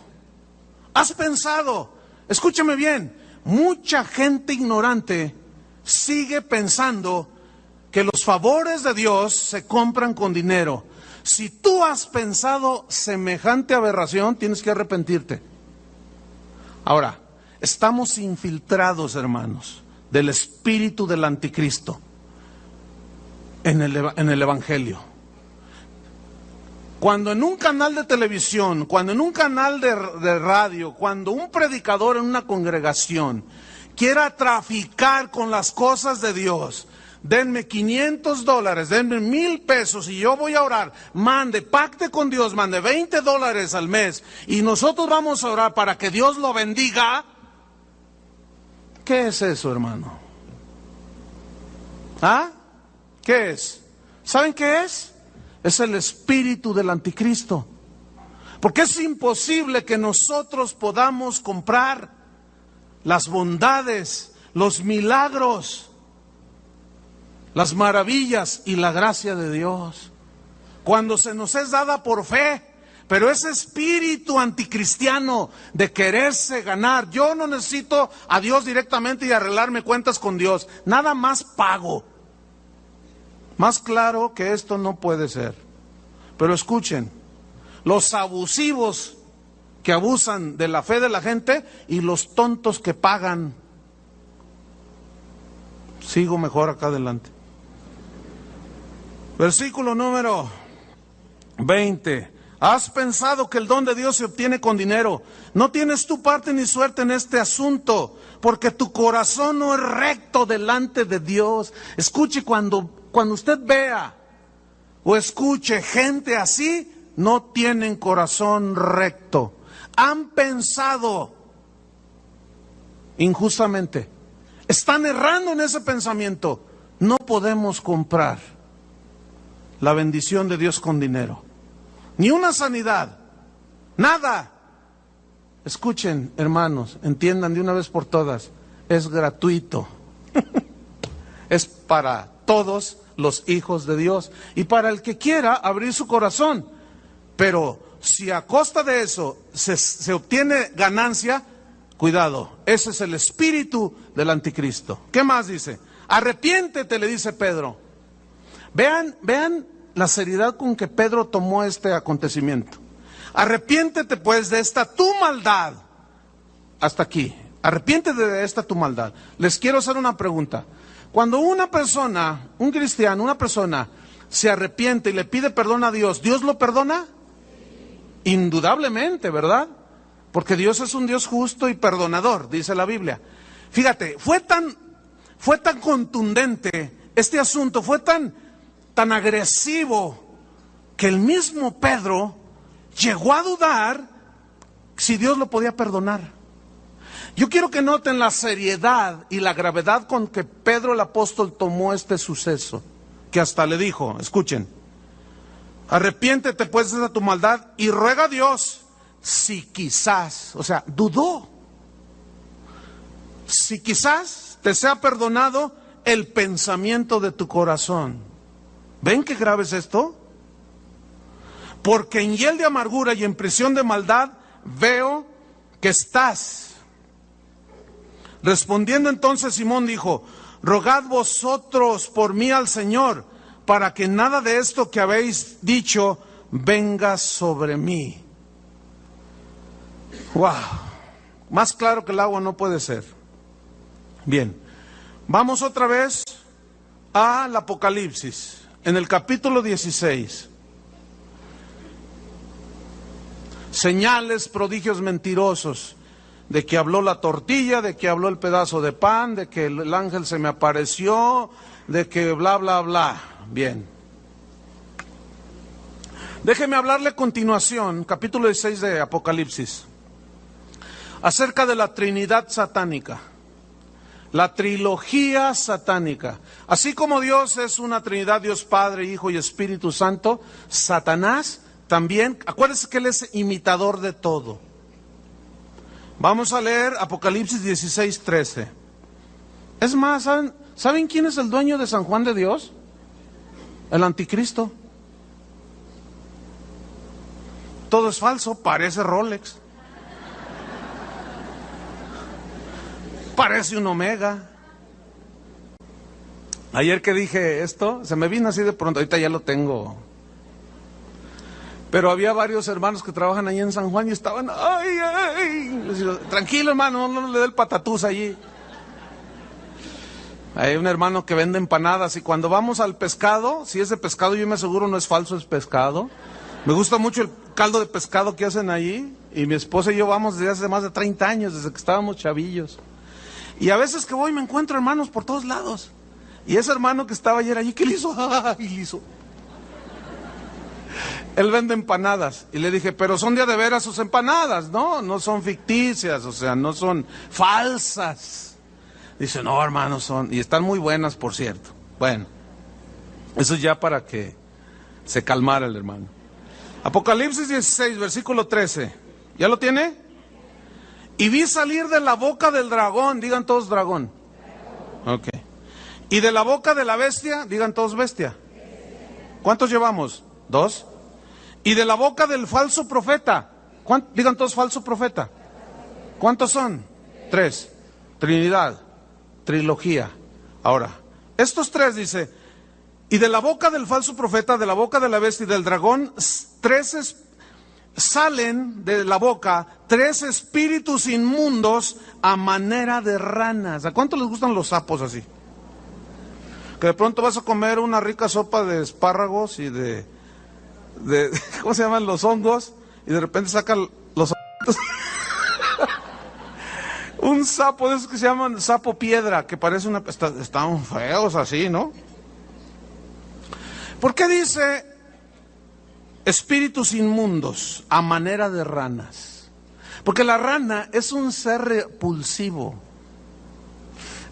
Has pensado, escúchame bien, mucha gente ignorante sigue pensando que los favores de Dios se compran con dinero. Si tú has pensado semejante aberración, tienes que arrepentirte. Ahora, estamos infiltrados, hermanos, del espíritu del anticristo en el Evangelio. Cuando en un canal de televisión, cuando en un canal de radio, cuando un predicador en una congregación quiera traficar con las cosas de Dios, denme $500, denme 1,000 pesos y yo voy a orar, mande, pacte con Dios, mande $20 al mes y nosotros vamos a orar para que Dios lo bendiga. ¿Qué es eso, hermano? ¿Ah? ¿Qué es? ¿Saben qué es? Es el espíritu del anticristo. Porque es imposible que nosotros podamos comprar las bondades, los milagros, las maravillas y la gracia de Dios cuando se nos es dada por fe. Pero ese espíritu anticristiano de quererse ganar, yo no necesito a Dios directamente y arreglarme cuentas con Dios, nada más pago. Más claro que esto no puede ser. Pero escuchen, los abusivos que abusan de la fe de la gente y los tontos que pagan. Sigo mejor acá adelante. Versículo número 20. Has pensado que el don de Dios se obtiene con dinero. No tienes tu parte ni suerte en este asunto, porque tu corazón no es recto delante de Dios. Escuche, cuando usted vea o escuche gente así, no tienen corazón recto. Han pensado injustamente. Están errando en ese pensamiento. No podemos comprar la bendición de Dios con dinero. Ni una sanidad. Nada. escuchen, hermanos, entiendan de una vez por todas, es gratuito. Es para todos los hijos de Dios y para el que quiera abrir su corazón. Pero si a costa de eso se obtiene ganancia, cuidado, ese es el espíritu del anticristo. ¿Qué más dice? Arrepiéntete, le dice Pedro. Vean la seriedad con que Pedro tomó este acontecimiento. Arrepiéntete pues de esta tu maldad. Hasta aquí. Arrepiéntete de esta tu maldad. Les quiero hacer una pregunta. Cuando una persona, un cristiano, una persona se arrepiente y le pide perdón a Dios, ¿Dios lo perdona? Indudablemente, ¿verdad? Porque Dios es un Dios justo y perdonador, dice la Biblia. Fíjate, fue tan contundente este asunto, fue tan agresivo, que el mismo Pedro llegó a dudar si Dios lo podía perdonar. Yo quiero que noten la seriedad y la gravedad con que Pedro el apóstol tomó este suceso, que hasta le dijo, escuchen, arrepiéntete pues de tu maldad y ruega a Dios si quizás, o sea, dudó, si quizás te sea perdonado el pensamiento de tu corazón. ¿Ven qué grave es esto? Porque en hiel de amargura y en prisión de maldad veo que estás. Respondiendo entonces Simón dijo, rogad vosotros por mí al Señor, para que nada de esto que habéis dicho venga sobre mí. ¡Wow! Más claro que el agua no puede ser. Bien, vamos otra vez al Apocalipsis, en el capítulo 16. Señales, prodigios mentirosos, de que habló la tortilla, de que habló el pedazo de pan, de que el ángel se me apareció, de que bla, bla, bla. Bien. Déjeme hablarle a continuación, capítulo 16 de Apocalipsis, acerca de la Trinidad satánica, la trilogía satánica. Así como Dios es una Trinidad, Dios Padre, Hijo y Espíritu Santo, Satanás también, acuérdense que él es imitador de todo. Vamos a leer Apocalipsis 16:13. Es más, ¿saben quién es el dueño de San Juan de Dios? El anticristo. Todo es falso, parece Rolex. Parece un Omega. Ayer que dije esto, se me vino así de pronto, ahorita ya lo tengo. Pero había varios hermanos que trabajan ahí en San Juan y estaban, ¡ay! Les digo, tranquilo hermano, no le dé el patatús allí. Hay un hermano que vende empanadas y cuando vamos al pescado, si es de pescado yo me aseguro no es falso, es pescado. Me gusta mucho el caldo de pescado que hacen allí y mi esposa y yo vamos desde hace más de 30 años, desde que estábamos chavillos. Y a veces que voy me encuentro hermanos por todos lados. Y ese hermano que estaba ayer allí, ¿qué le hizo? ¡Ay, le hizo! Él vende empanadas y le dije, pero son de veras sus empanadas, ¿no? No son ficticias, o sea, no son falsas. Dice, no hermano, son, y están muy buenas por cierto. Bueno, eso ya para que se calmara el hermano. Apocalipsis 16, versículo 13, ¿ya lo tiene? Y vi salir de la boca del dragón, digan todos dragón. Ok. Y de la boca de la bestia, digan todos bestia. ¿Cuántos llevamos? 2. Y de la boca del falso profeta, digan todos falso profeta. ¿Cuántos son? 3. Trinidad, trilogía. Ahora, estos 3 dice, y de la boca del falso profeta, de la boca de la bestia y del dragón, salen de la boca 3 espíritus inmundos a manera de ranas. ¿A cuánto les gustan los sapos así? Que de pronto vas a comer una rica sopa de espárragos y de ¿cómo se llaman? Los hongos, y de repente sacan los un sapo de esos que se llaman sapo piedra, que parece una, están feos así, ¿no? ¿Por qué dice espíritus inmundos a manera de ranas? Porque la rana es un ser repulsivo,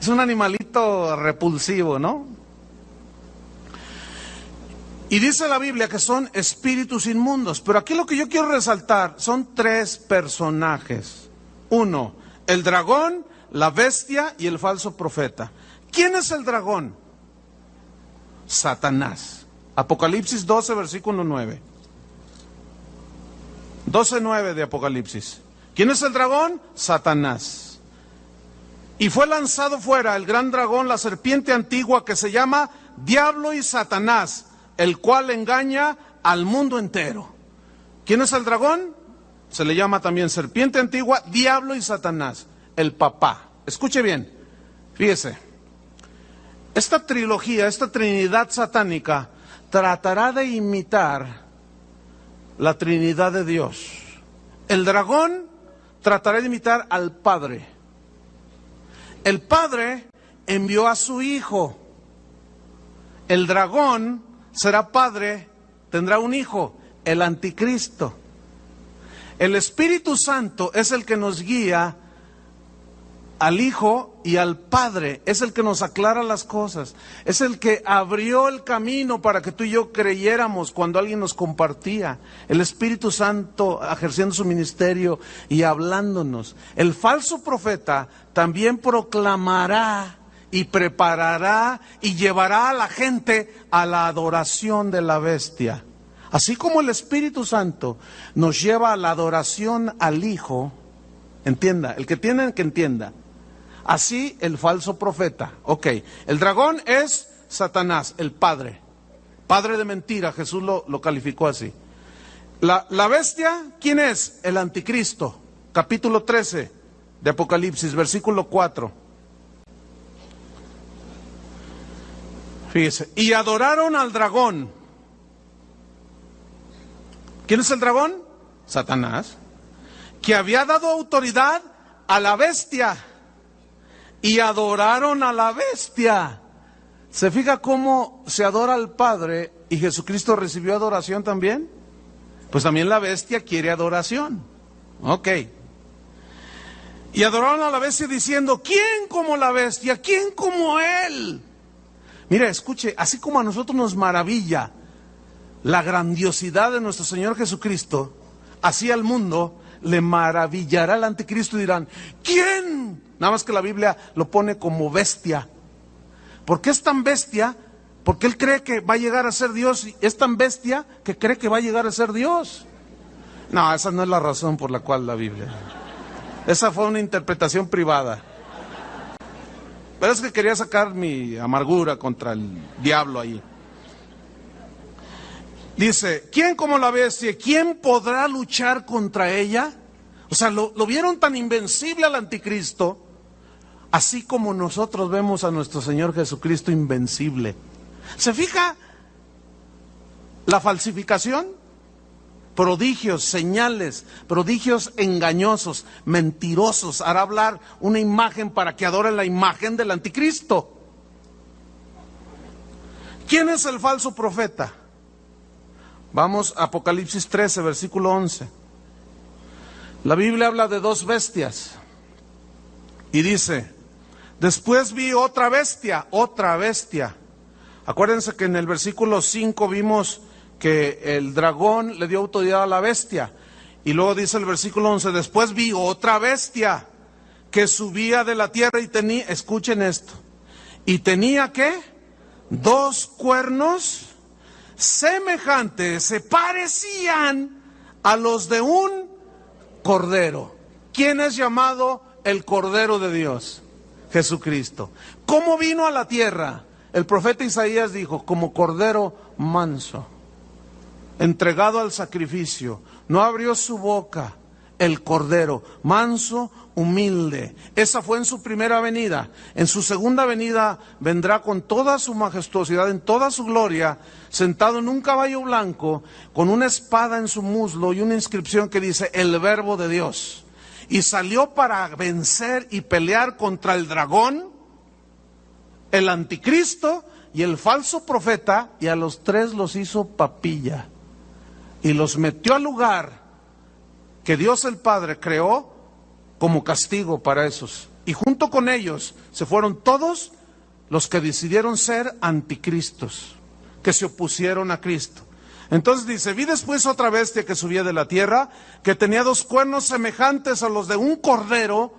es un animalito repulsivo, ¿no? Y dice la Biblia que son espíritus inmundos. Pero aquí lo que yo quiero resaltar son 3 personajes. 1, el dragón, la bestia y el falso profeta. ¿Quién es el dragón? Satanás. Apocalipsis 12, versículo 9. 12:9 de Apocalipsis. ¿Quién es el dragón? Satanás. Y fue lanzado fuera el gran dragón, la serpiente antigua, que se llama Diablo y Satanás, el cual engaña al mundo entero. ¿Quién es el dragón? Se le llama también serpiente antigua, Diablo y Satanás, el papá. Escuche bien, fíjese. Esta trilogía, esta trinidad satánica, tratará de imitar la Trinidad de Dios. El dragón tratará de imitar al Padre. El Padre envió a su Hijo. El dragón será padre, tendrá un hijo, el anticristo. El Espíritu Santo es el que nos guía al Hijo y al Padre, es el que nos aclara las cosas, es el que abrió el camino para que tú y yo creyéramos cuando alguien nos compartía. El Espíritu Santo ejerciendo su ministerio y hablándonos. El falso profeta también proclamará y preparará y llevará a la gente a la adoración de la bestia. Así como el Espíritu Santo nos lleva a la adoración al Hijo, entienda, el que tiene que entienda. Así el falso profeta. Ok, el dragón es Satanás, el padre. Padre de mentira, Jesús lo calificó así. La bestia, ¿quién es? El anticristo. Capítulo 13 de Apocalipsis, versículo 4. Fíjese, y adoraron al dragón. ¿Quién es el dragón? Satanás. Que había dado autoridad a la bestia. Y adoraron a la bestia. ¿Se fija cómo se adora al Padre y Jesucristo recibió adoración también? Pues también la bestia quiere adoración. Ok. Y adoraron a la bestia diciendo, ¿quién como la bestia? ¿Quién como él? Mira, escuche, así como a nosotros nos maravilla la grandiosidad de nuestro Señor Jesucristo, así al mundo le maravillará el anticristo y dirán, ¿quién? Nada más que la Biblia lo pone como bestia. ¿Por qué es tan bestia? Porque él cree que va a llegar a ser Dios y es tan bestia que cree que va a llegar a ser Dios. No, esa no es la razón por la cual la Biblia. Esa fue una interpretación privada. Pero es que quería sacar mi amargura contra el diablo ahí. Dice, ¿quién como la bestia? ¿Quién podrá luchar contra ella? O sea, lo vieron tan invencible al anticristo, así como nosotros vemos a nuestro Señor Jesucristo invencible. ¿Se fija la falsificación? Prodigios, señales, prodigios engañosos, mentirosos, hará hablar una imagen para que adoren la imagen del anticristo. ¿Quién es el falso profeta? Vamos a Apocalipsis 13, versículo 11. La Biblia habla de 2 bestias. Y dice, después vi otra bestia, otra bestia. Acuérdense que en el versículo 5 vimos que el dragón le dio autoridad a la bestia. Y luego dice el versículo 11, después vi otra bestia que subía de la tierra y tenía, escuchen esto, y tenía ¿qué? 2 cuernos semejantes, se parecían a los de un cordero. ¿Quién es llamado el Cordero de Dios? Jesucristo. ¿Cómo vino a la tierra? El profeta Isaías dijo, como cordero manso, entregado al sacrificio, no abrió su boca, el cordero, manso, humilde. Esa fue en su primera venida. En su segunda venida vendrá con toda su majestuosidad, en toda su gloria, sentado en un caballo blanco, con una espada en su muslo y una inscripción que dice, el Verbo de Dios. Y salió para vencer y pelear contra el dragón, el anticristo y el falso profeta, y a los 3 los hizo papilla. Y los metió al lugar que Dios el Padre creó como castigo para esos. Y junto con ellos se fueron todos los que decidieron ser anticristos, que se opusieron a Cristo. Entonces dice, vi después otra bestia que subía de la tierra, que tenía 2 cuernos semejantes a los de un cordero,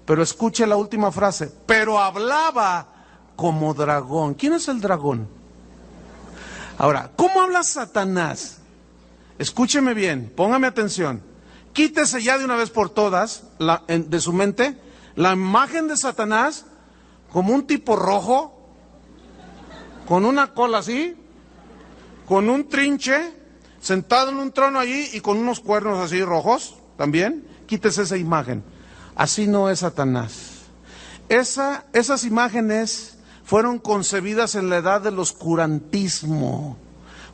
pero escuche la última frase, pero hablaba como dragón. ¿Quién es el dragón? Ahora, ¿cómo habla Satanás? Escúcheme bien, póngame atención. Quítese ya de una vez por todas de su mente la imagen de Satanás como un tipo rojo, con una cola así, con un trinche, sentado en un trono allí y con unos cuernos así rojos también. Quítese esa imagen. Así no es Satanás. Esas imágenes fueron concebidas en la edad del oscurantismo,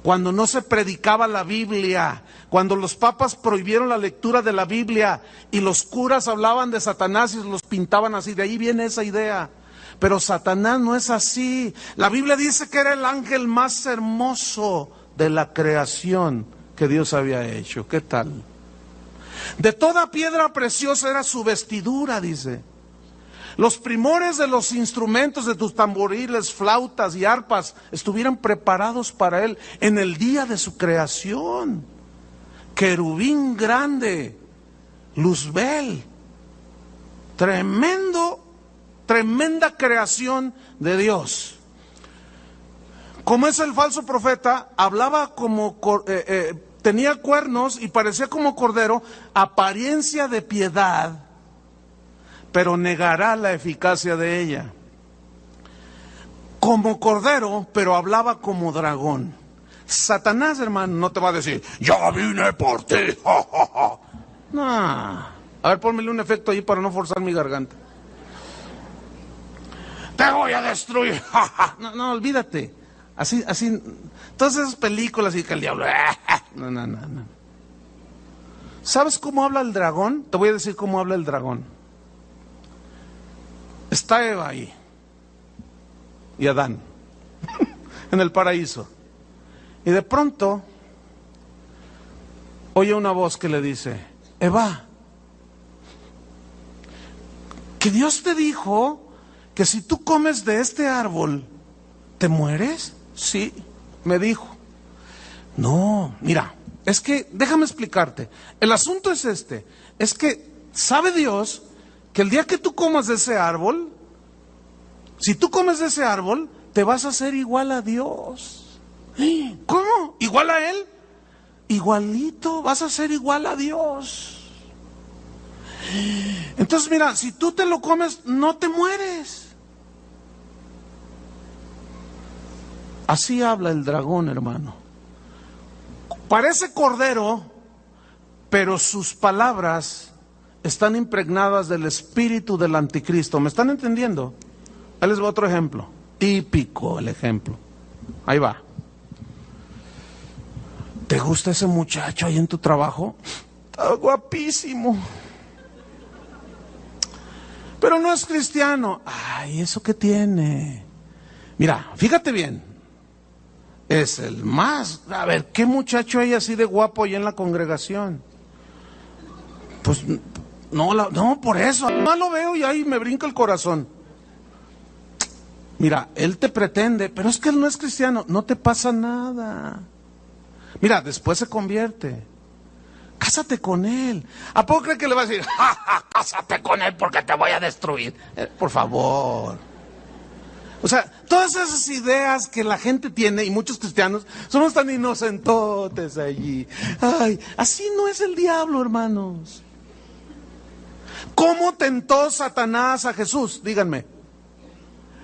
cuando no se predicaba la Biblia, cuando los papas prohibieron la lectura de la Biblia y los curas hablaban de Satanás y los pintaban así. De ahí viene esa idea. Pero Satanás no es así. La Biblia dice que era el ángel más hermoso de la creación que Dios había hecho. ¿Qué tal? De toda piedra preciosa era su vestidura, dice. Los primores de los instrumentos de tus tamboriles, flautas y arpas estuvieran preparados para él en el día de su creación. Querubín grande, Luzbel, tremenda creación de Dios. Como es el falso profeta, hablaba como, tenía cuernos y parecía como cordero, apariencia de piedad, pero negará la eficacia de ella. Como cordero, pero hablaba como dragón. Satanás, hermano, no te va a decir, ya vine por ti. No. A ver, pónmele un efecto ahí para no forzar mi garganta. Te voy a destruir. No, olvídate. Así, todas esas películas y que el diablo. No. ¿Sabes cómo habla el dragón? Te voy a decir cómo habla el dragón. Está Eva ahí y Adán en el paraíso. Y de pronto oye una voz que le dice, Eva, que Dios te dijo que si tú comes de este árbol, ¿te mueres? Sí, me dijo. No, mira, es que, déjame explicarte. El asunto es es que sabe Dios que el día que tú comas de ese árbol, si tú comes de ese árbol, te vas a hacer igual a Dios. ¿Cómo? ¿Igual a Él? Igualito, vas a ser igual a Dios. Entonces mira, si tú te lo comes, no te mueres. Así habla el dragón, hermano. Parece cordero, pero sus palabras están impregnadas del espíritu del anticristo. ¿Me están entendiendo? Ahí les va otro ejemplo. Típico el ejemplo. Ahí va. ¿Te gusta ese muchacho ahí en tu trabajo? Está guapísimo. Pero no es cristiano. Ay, ¿eso qué tiene? Mira, fíjate bien. Es el más... A ver, ¿qué muchacho hay así de guapo ahí en la congregación? Pues no, por eso. No lo veo y ahí me brinca el corazón. Mira, él te pretende, pero es que él no es cristiano. No te pasa nada. Mira, después se convierte. Cásate con él. ¿A poco cree que le va a decir, cásate con él porque te voy a destruir? Por favor. O sea, todas esas ideas que la gente tiene, y muchos cristianos, somos tan inocentotes allí. Ay, así no es el diablo, hermanos. ¿Cómo tentó Satanás a Jesús? Díganme.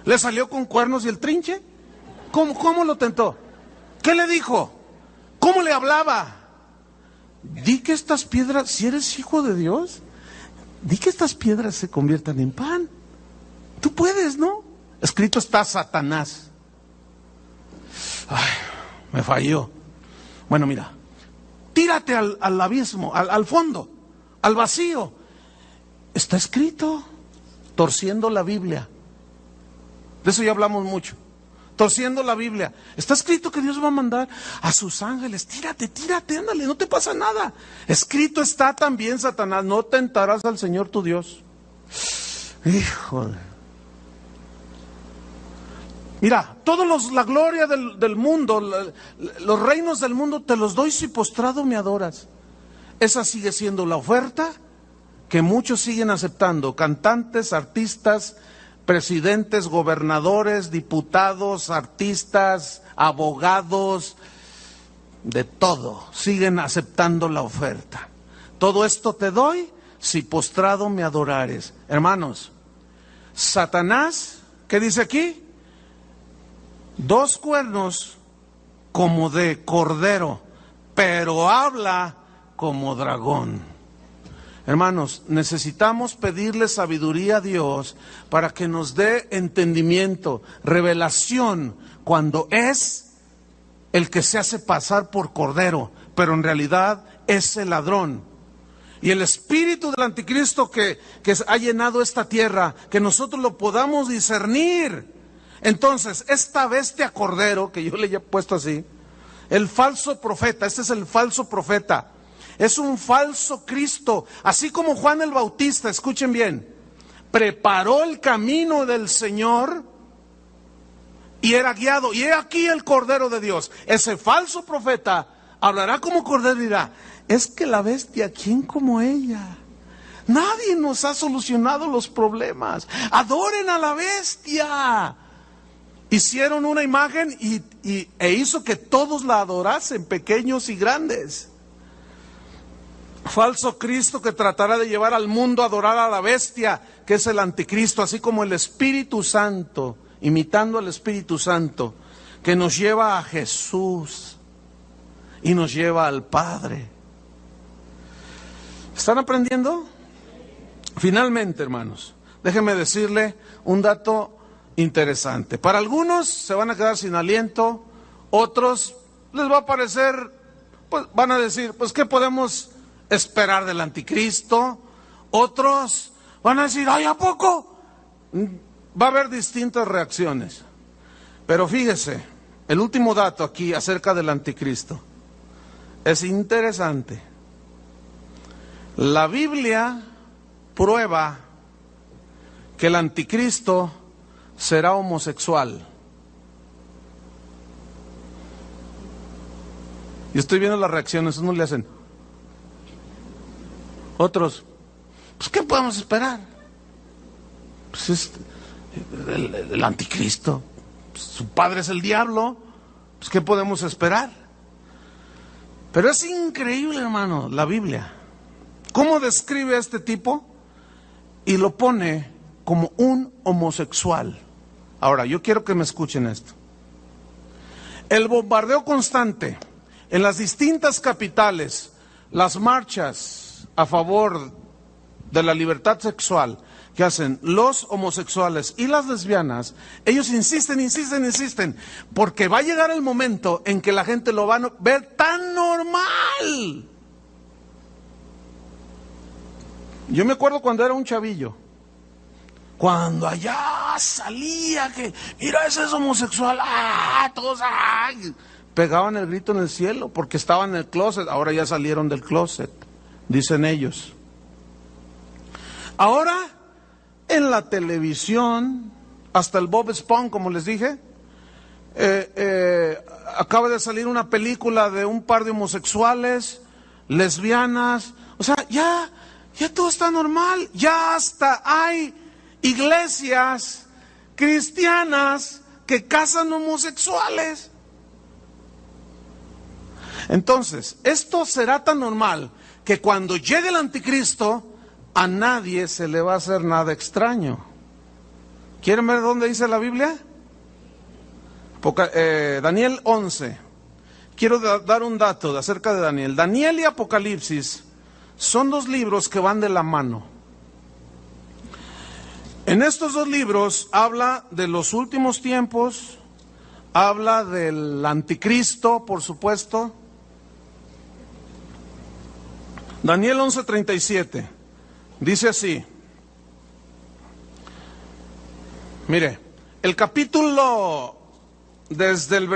¿Le salió con cuernos y el trinche? ¿Cómo lo tentó? ¿Qué le dijo? ¿Cómo le hablaba? Di que estas piedras, si eres hijo de Dios, di que estas piedras se conviertan en pan. Tú puedes, ¿no? Escrito está Satanás. Ay, me falló. Bueno, mira, tírate al abismo, al fondo, al vacío. Está escrito, torciendo la Biblia. De eso ya hablamos mucho. Torciendo la Biblia. Está escrito que Dios va a mandar a sus ángeles. Tírate, ándale, no te pasa nada. Escrito está también, Satanás, no tentarás al Señor tu Dios. Híjole. Mira, la gloria del mundo, los reinos del mundo te los doy si postrado me adoras. Esa sigue siendo la oferta que muchos siguen aceptando. Cantantes, artistas, presidentes, gobernadores, diputados, artistas, abogados, de todo, siguen aceptando la oferta. Todo esto te doy si postrado me adorares. Hermanos, Satanás, ¿qué dice aquí? 2 cuernos como de cordero, pero habla como dragón. Hermanos, necesitamos pedirle sabiduría a Dios para que nos dé entendimiento, revelación, cuando es el que se hace pasar por cordero, pero en realidad es el ladrón. Y el espíritu del anticristo que ha llenado esta tierra, que nosotros lo podamos discernir. Entonces, esta bestia cordero, que yo le he puesto así, el falso profeta, este es el falso profeta, es un falso Cristo, así como Juan el Bautista, escuchen bien, preparó el camino del Señor y era guiado, y he aquí el Cordero de Dios. Ese falso profeta hablará como cordero y dirá, es que la bestia, ¿quién como ella? Nadie nos ha solucionado los problemas, adoren a la bestia. Hicieron una imagen e hizo que todos la adorasen, pequeños y grandes. Falso Cristo que tratará de llevar al mundo a adorar a la bestia, que es el anticristo, así como el Espíritu Santo, imitando al Espíritu Santo, que nos lleva a Jesús y nos lleva al Padre. ¿Están aprendiendo? Finalmente, hermanos, déjenme decirle un dato interesante. Para algunos se van a quedar sin aliento, otros les va a parecer, pues van a decir, pues ¿qué podemos esperar del anticristo? Otros van a decir, ay, ¿a poco? Va a haber distintas reacciones. Pero fíjese, el último dato aquí acerca del anticristo es interesante. La Biblia prueba que el anticristo será homosexual. Y estoy viendo las reacciones, unos le hacen. Otros, pues ¿qué podemos esperar? Pues es el anticristo, pues, su padre es el diablo, pues ¿qué podemos esperar? Pero es increíble, hermano, la Biblia. ¿Cómo describe a este tipo? Y lo pone como un homosexual. Ahora, yo quiero que me escuchen esto. El bombardeo constante en las distintas capitales, las marchas a favor de la libertad sexual que hacen los homosexuales y las lesbianas, ellos insisten, porque va a llegar el momento en que la gente lo va a ver tan normal. Yo me acuerdo cuando era un chavillo, cuando allá salía que, mira, ese es homosexual, todos, pegaban el grito en el cielo, porque estaban en el closet, ahora ya salieron del closet, dicen ellos. Ahora, en la televisión, hasta el Bob Esponja, como les dije, acaba de salir una película de un par de homosexuales, lesbianas, o sea, ya todo está normal, ya hasta hay iglesias cristianas que casan homosexuales. Entonces, esto será tan normal que cuando llegue el anticristo, a nadie se le va a hacer nada extraño. ¿Quieren ver dónde dice la Biblia? Daniel 11. Quiero dar un dato acerca de Daniel. Daniel y Apocalipsis son 2 libros que van de la mano. En estos 2 libros habla de los últimos tiempos, habla del anticristo, por supuesto. Daniel 11:37 dice así. Mire, el capítulo, desde el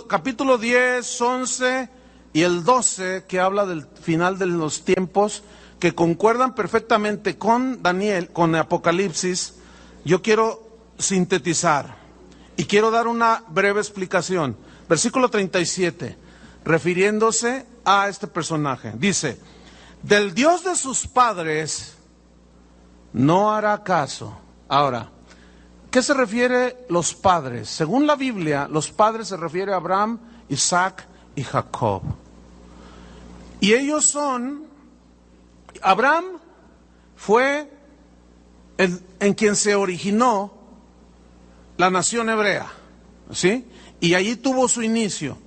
capítulo 10, 11 y el 12, que habla del final de los tiempos, que concuerdan perfectamente con Daniel, con Apocalipsis, yo quiero sintetizar. Y quiero dar una breve explicación. Versículo 37, refiriéndose a este personaje. Dice, del Dios de sus padres no hará caso. Ahora, ¿qué se refiere los padres? Según la Biblia, los padres se refiere a Abraham, Isaac y Jacob. Y ellos son, Abraham fue en quien se originó la nación hebrea, ¿sí? Y allí tuvo su inicio.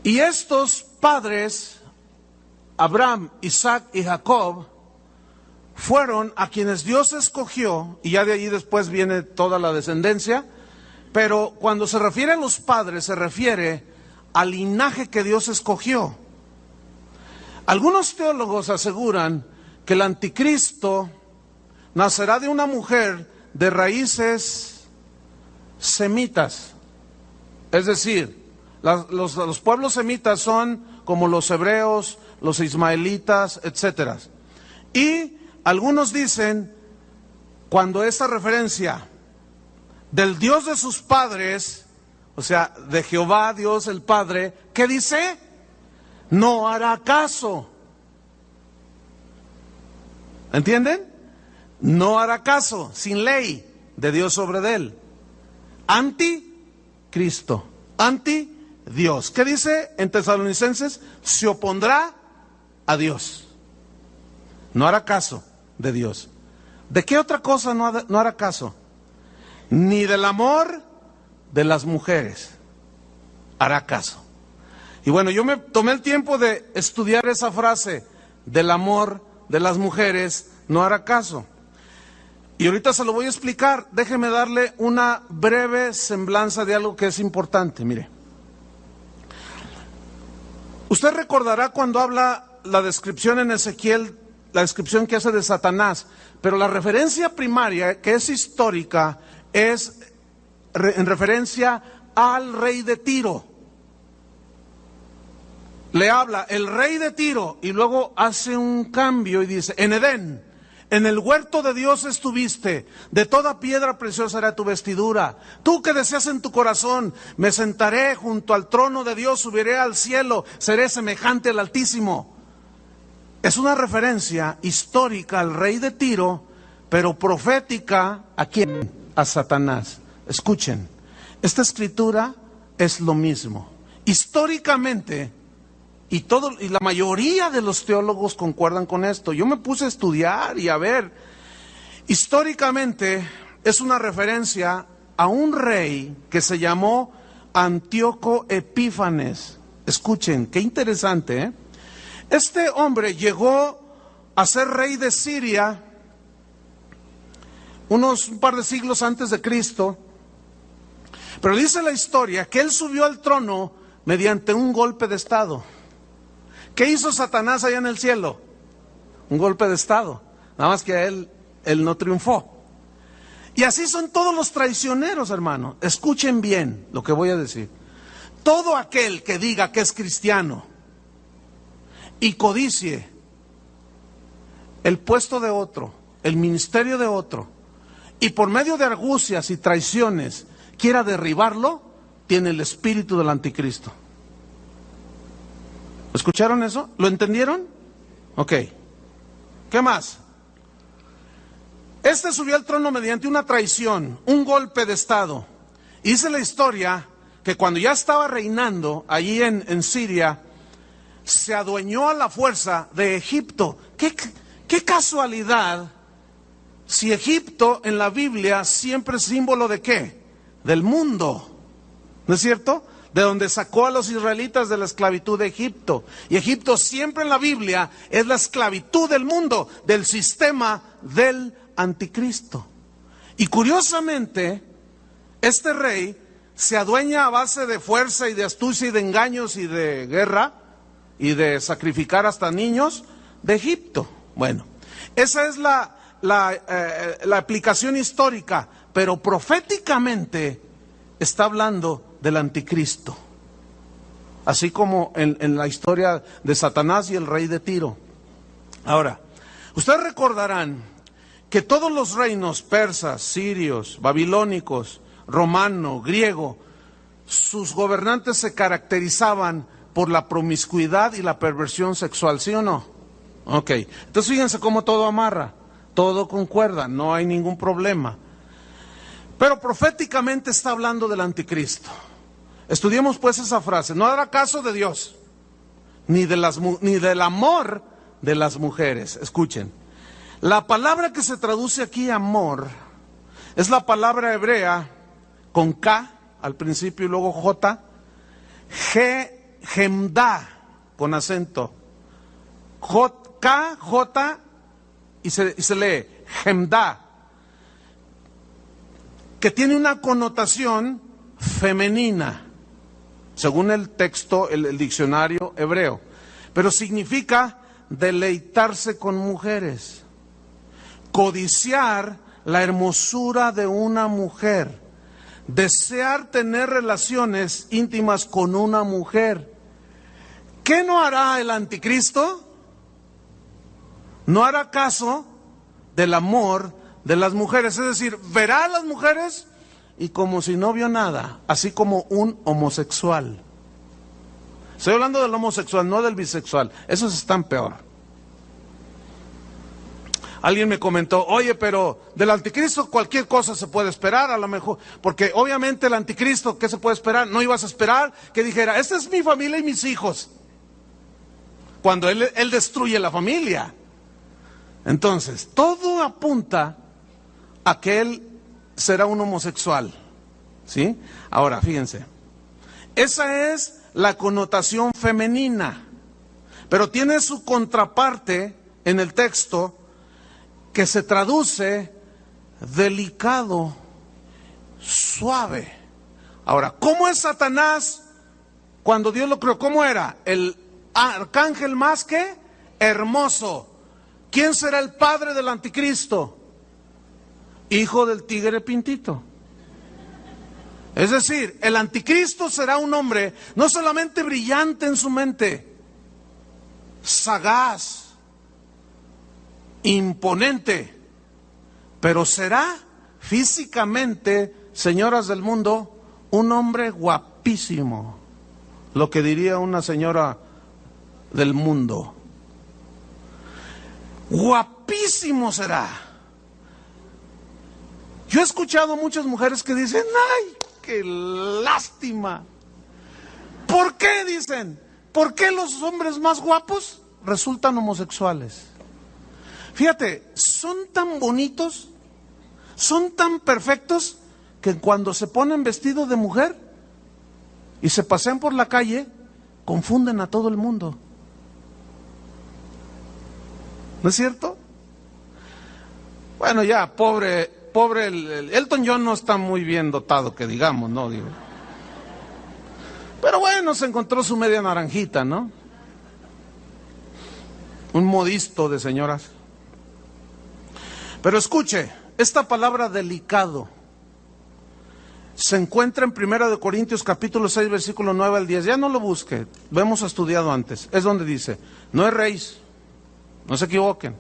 Y estos padres, Abraham, Isaac y Jacob, fueron a quienes Dios escogió, y ya de allí después viene toda la descendencia, pero cuando se refiere a los padres, se refiere al linaje que Dios escogió. Algunos teólogos aseguran que el anticristo nacerá de una mujer de raíces semitas. Es decir, los pueblos semitas son como los hebreos, los ismaelitas, etcétera. Y algunos dicen, cuando esta referencia del Dios de sus padres, o sea, de Jehová, Dios el Padre, ¿qué dice? No hará caso. ¿Entienden? No hará caso, sin ley de Dios sobre él. Anticristo, anti-Dios. ¿Qué dice en Tesalonicenses? Se opondrá a Dios. No hará caso de Dios. ¿De qué otra cosa no hará caso? Ni del amor de las mujeres hará caso. Y bueno, yo me tomé el tiempo de estudiar esa frase, del amor de las mujeres no hará caso. Y ahorita se lo voy a explicar. Déjeme darle una breve semblanza de algo que es importante. Mire, usted recordará cuando habla la descripción en Ezequiel, la descripción que hace de Satanás, pero la referencia primaria, que es histórica, es en referencia al rey de Tiro. Le habla el rey de Tiro y luego hace un cambio y dice, en Edén, en el huerto de Dios estuviste, de toda piedra preciosa era tu vestidura. Tú que deseas en tu corazón, me sentaré junto al trono de Dios, subiré al cielo, seré semejante al Altísimo. Es una referencia histórica al rey de Tiro, pero profética, ¿a quién? A Satanás. Escuchen, esta escritura es lo mismo. Históricamente, y la mayoría de los teólogos concuerdan con esto. Yo me puse a estudiar y a ver. Históricamente es una referencia a un rey que se llamó Antíoco Epífanes. Escuchen, qué interesante, ¿eh? Este hombre llegó a ser rey de Siria un par de siglos antes de Cristo. Pero dice la historia que él subió al trono mediante un golpe de estado. ¿Qué hizo Satanás allá en el cielo? Un golpe de estado. Nada más que él no triunfó. Y así son todos los traicioneros, hermano. Escuchen bien lo que voy a decir. Todo aquel que diga que es cristiano y codicie el puesto de otro, el ministerio de otro, y por medio de argucias y traiciones quiera derribarlo, tiene el espíritu del anticristo. ¿Escucharon eso? ¿Lo entendieron? Ok. ¿Qué más? Este subió al trono mediante una traición, un golpe de estado. Y dice la historia que cuando ya estaba reinando allí en Siria, se adueñó a la fuerza de Egipto. ¿Qué casualidad si Egipto en la Biblia siempre es símbolo de qué? Del mundo. ¿No es cierto? De donde sacó a los israelitas de la esclavitud de Egipto. Y Egipto siempre en la Biblia es la esclavitud del mundo, del sistema del anticristo. Y curiosamente, este rey se adueña a base de fuerza y de astucia y de engaños y de guerra y de sacrificar hasta niños de Egipto. Bueno, esa es la aplicación histórica, pero proféticamente está hablando del anticristo, así como en la historia de Satanás y el rey de Tiro. Ahora, ustedes recordarán que todos los reinos persas, sirios, babilónicos, romano, griego, sus gobernantes se caracterizaban por la promiscuidad y la perversión sexual, ¿sí o no? Ok, entonces fíjense cómo todo amarra, todo concuerda, no hay ningún problema. Pero proféticamente está hablando del anticristo. Estudiemos pues esa frase: no hará caso de Dios, ni del amor de las mujeres. Escuchen, la palabra que se traduce aquí amor es la palabra hebrea con K al principio y luego J, gemda con acento, K, J y se lee gemda, que tiene una connotación femenina, según el texto, el diccionario hebreo, pero significa deleitarse con mujeres, codiciar la hermosura de una mujer, desear tener relaciones íntimas con una mujer. ¿Qué no hará el anticristo? No hará caso del amor de las mujeres, es decir, verá a las mujeres y como si no vio nada, así como un homosexual. Estoy hablando del homosexual, no del bisexual, esos están peor. Alguien me comentó, oye, pero del anticristo cualquier cosa se puede esperar, a lo mejor, porque obviamente el anticristo, ¿qué se puede esperar? No ibas a esperar que dijera, esta es mi familia y mis hijos, cuando él destruye la familia. Entonces, todo apunta a que él será un homosexual, ¿sí? Ahora, fíjense, esa es la connotación femenina, pero tiene su contraparte en el texto que se traduce delicado, suave. Ahora, ¿cómo es Satanás cuando Dios lo creó? ¿Cómo era? El arcángel más que hermoso. ¿Quién será el padre del anticristo? Hijo del tigre pintito. Es decir, el anticristo será un hombre no solamente brillante en su mente, sagaz, imponente, pero será físicamente, señoras del mundo, un hombre guapísimo, lo que diría una señora del mundo. Guapísimo será. Yo he escuchado muchas mujeres que dicen, ¡ay, qué lástima! ¿Por qué? Dicen, ¿por qué los hombres más guapos resultan homosexuales? Fíjate, son tan bonitos, son tan perfectos, que cuando se ponen vestido de mujer y se pasean por la calle, confunden a todo el mundo. ¿No es cierto? Bueno, ya, pobre el Elton John no está muy bien dotado, que digamos, ¿no? Digo. Pero bueno, se encontró su media naranjita, ¿no? Un modisto de señoras. Pero escuche, esta palabra delicado se encuentra en 1 Corintios capítulo 6, versículo 9 al 10. Ya no lo busque, lo hemos estudiado antes. Es donde dice, no erréis, no se equivoquen,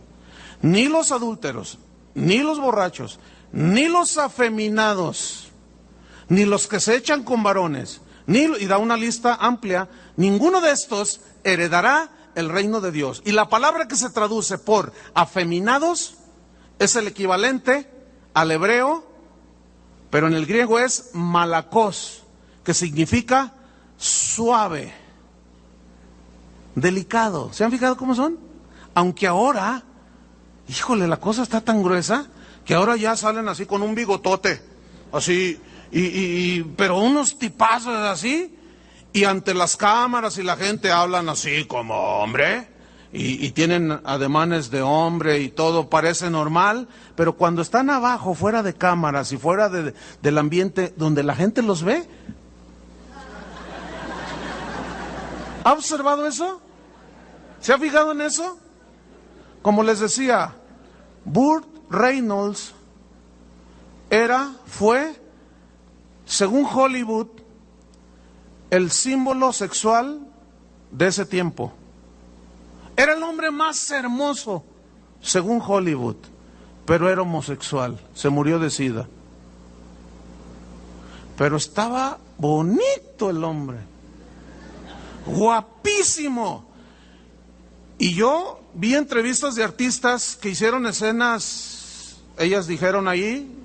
ni los adúlteros, ni los borrachos, ni los afeminados, ni los que se echan con varones, y da una lista amplia, ninguno de estos heredará el reino de Dios. Y la palabra que se traduce por afeminados es el equivalente al hebreo, pero en el griego es malakos, que significa suave, delicado. ¿Se han fijado cómo son? Aunque ahora, híjole, la cosa está tan gruesa que ahora ya salen así con un bigotote, así, pero unos tipazos así, y ante las cámaras y la gente hablan así como hombre, y tienen ademanes de hombre y todo parece normal, pero cuando están abajo, fuera de cámaras y fuera del ambiente donde la gente los ve, ¿ha observado eso? ¿Se ha fijado en eso? Como les decía, Burt Reynolds fue, según Hollywood, el símbolo sexual de ese tiempo. Era el hombre más hermoso, según Hollywood, pero era homosexual, se murió de SIDA. Pero estaba bonito el hombre, guapísimo. Y yo vi entrevistas de artistas que hicieron escenas, ellas dijeron ahí,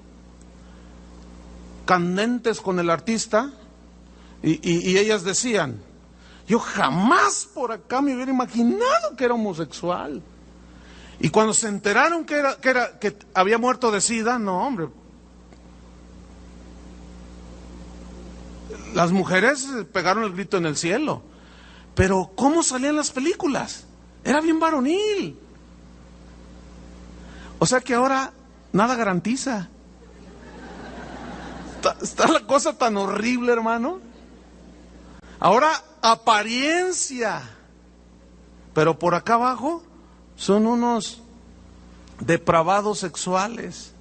candentes con el artista, y ellas decían, yo jamás por acá me hubiera imaginado que era homosexual. Y cuando se enteraron que había muerto de SIDA, no, hombre, las mujeres pegaron el grito en el cielo. Pero ¿cómo salían las películas? Era bien varonil. O sea que ahora nada garantiza. Está la cosa tan horrible, hermano. Ahora apariencia, pero por acá abajo son unos depravados sexuales,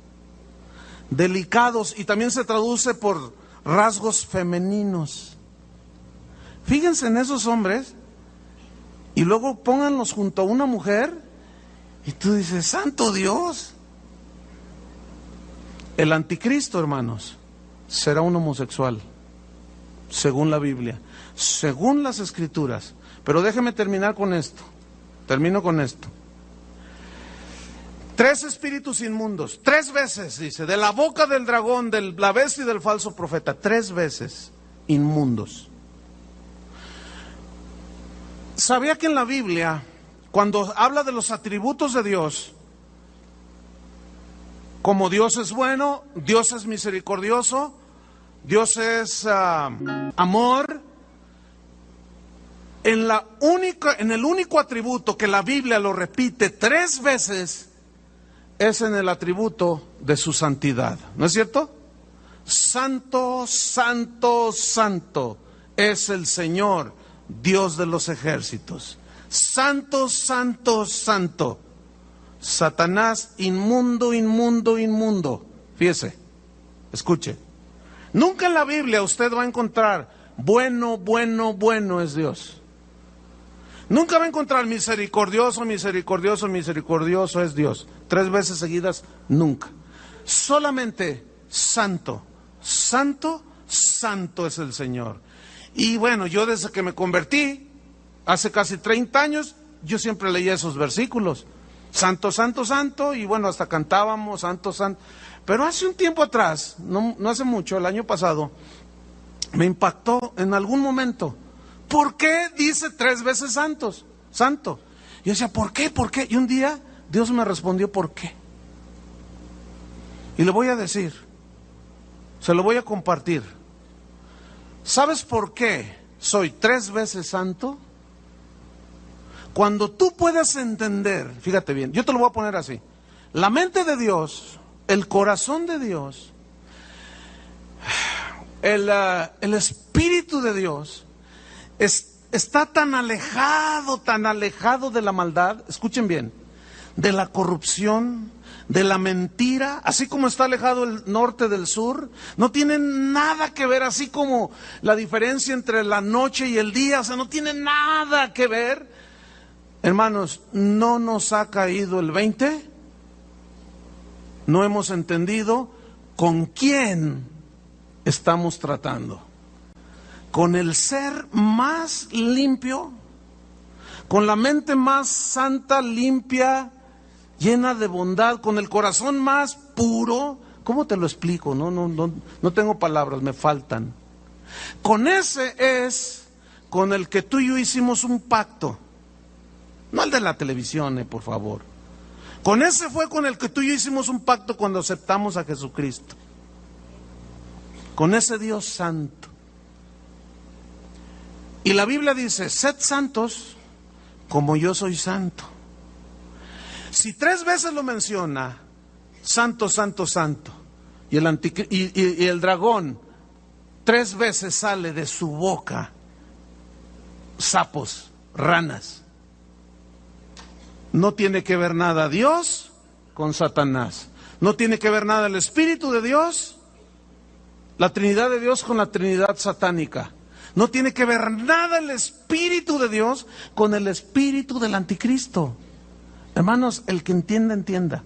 delicados, y también se traduce por rasgos femeninos. Fíjense en esos hombres y luego pónganlos junto a una mujer y tú dices, santo Dios. El anticristo, hermanos, será un homosexual, según la Biblia, según las Escrituras. Pero déjeme terminar con esto. Termino con esto. 3 espíritus inmundos, 3 veces, dice, de la boca del dragón, de la bestia y del falso profeta, 3 veces inmundos. ¿Sabía que en la Biblia, cuando habla de los atributos de Dios, como Dios es bueno, Dios es misericordioso, Dios es amor, en el único atributo que la Biblia lo repite 3 veces, es en el atributo de su santidad, ¿no es cierto? Santo, santo, santo es el Señor, Dios de los ejércitos. Santo, santo, santo. Satanás, inmundo, inmundo, inmundo. Fíjese, escuche. Nunca en la Biblia usted va a encontrar bueno, bueno, bueno es Dios. Nunca va a encontrar misericordioso, misericordioso, misericordioso es Dios. 3 veces seguidas, nunca. Solamente santo, santo, santo es el Señor. Y bueno, yo desde que me convertí, hace casi 30 años, yo siempre leía esos versículos. Santo, santo, santo, y bueno, hasta cantábamos, santo, santo. Pero hace un tiempo atrás, no hace mucho, el año pasado, me impactó en algún momento. ¿Por qué dice 3 veces santos? Santo. Yo decía, ¿por qué? ¿Por qué? Y un día Dios me respondió, ¿por qué? Y le voy a decir, se lo voy a compartir. ¿Sabes por qué soy 3 veces santo? Cuando tú puedas entender, fíjate bien, yo te lo voy a poner así. La mente de Dios, el corazón de Dios, el Espíritu de Dios, está tan alejado de la maldad, escuchen bien, de la corrupción, de la mentira, así como está alejado el norte del sur, no tiene nada que ver, así como la diferencia entre la noche y el día, o sea, no tiene nada que ver. Hermanos, ¿no nos ha caído el 20? ¿No hemos entendido con quién estamos tratando? Con el ser más limpio, con la mente más santa, limpia, llena de bondad, con el corazón más puro. ¿Cómo te lo explico? No tengo palabras, me faltan. Con ese es con el que tú y yo hicimos un pacto. No el de la televisión, por favor. Con ese fue con el que tú y yo hicimos un pacto cuando aceptamos a Jesucristo. Con ese Dios santo. Y la Biblia dice, sed santos como yo soy santo. Si 3 veces lo menciona, santo, santo, santo, y el dragón 3 veces sale de su boca sapos, ranas, no tiene que ver nada Dios con Satanás. No tiene que ver nada el Espíritu de Dios, la Trinidad de Dios con la Trinidad satánica. No tiene que ver nada el Espíritu de Dios con el espíritu del anticristo. Hermanos, el que entienda, entienda.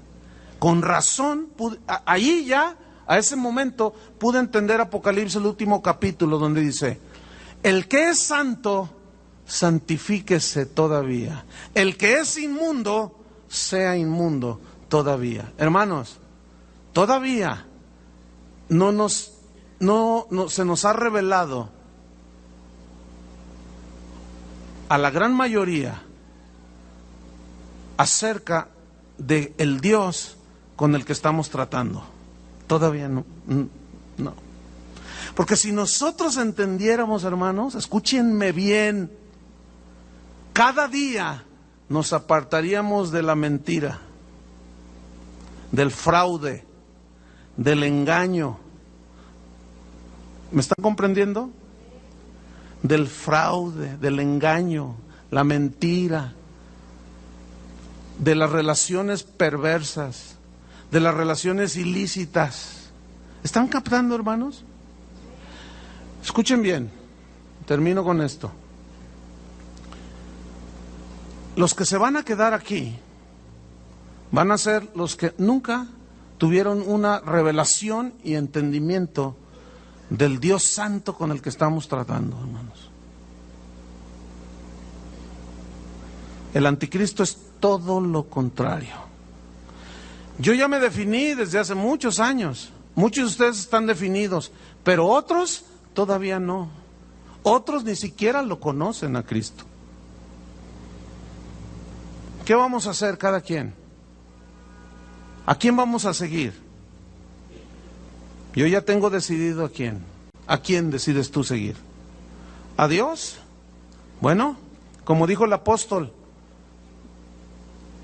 Con razón, ahí ya a ese momento pude entender Apocalipsis, el último capítulo, donde dice: el que es santo, santifíquese todavía. El que es inmundo, sea inmundo todavía. Hermanos, todavía no se nos ha revelado a la gran mayoría acerca de el Dios con el que estamos tratando. Todavía no. Porque si nosotros entendiéramos, hermanos, escúchenme bien, cada día nos apartaríamos de la mentira, del fraude, del engaño. ¿Me están comprendiendo? Del fraude, del engaño, la mentira, de las relaciones perversas, de las relaciones ilícitas. ¿Están captando, hermanos? Escuchen bien, termino con esto. Los que se van a quedar aquí van a ser los que nunca tuvieron una revelación y entendimiento del Dios santo con el que estamos tratando, hermanos. El anticristo es todo lo contrario. Yo ya me definí desde hace muchos años. Muchos de ustedes están definidos, pero otros todavía no. Otros ni siquiera lo conocen a Cristo. ¿Qué vamos a hacer cada quien? ¿A quién vamos a seguir? Yo ya tengo decidido a quién. ¿A quién decides tú seguir? ¿A Dios? Bueno, como dijo el apóstol,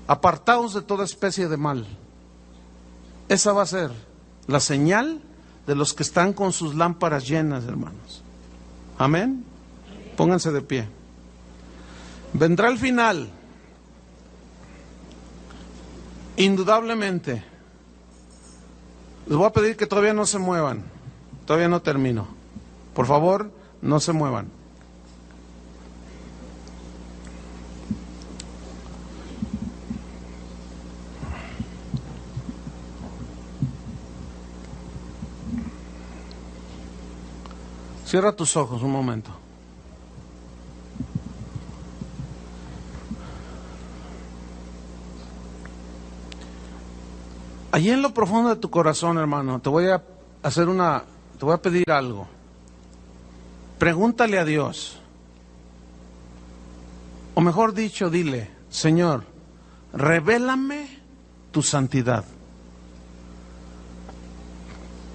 apartaos de toda especie de mal. Esa va a ser la señal de los que están con sus lámparas llenas, hermanos. Amén. Pónganse de pie. Vendrá el final. Indudablemente. Les voy a pedir que todavía no se muevan. Todavía no termino. Por favor, no se muevan. Cierra tus ojos un momento. Allí en lo profundo de tu corazón, hermano, te voy a pedir algo. Pregúntale a Dios. O mejor dicho, dile: Señor, revélame tu santidad.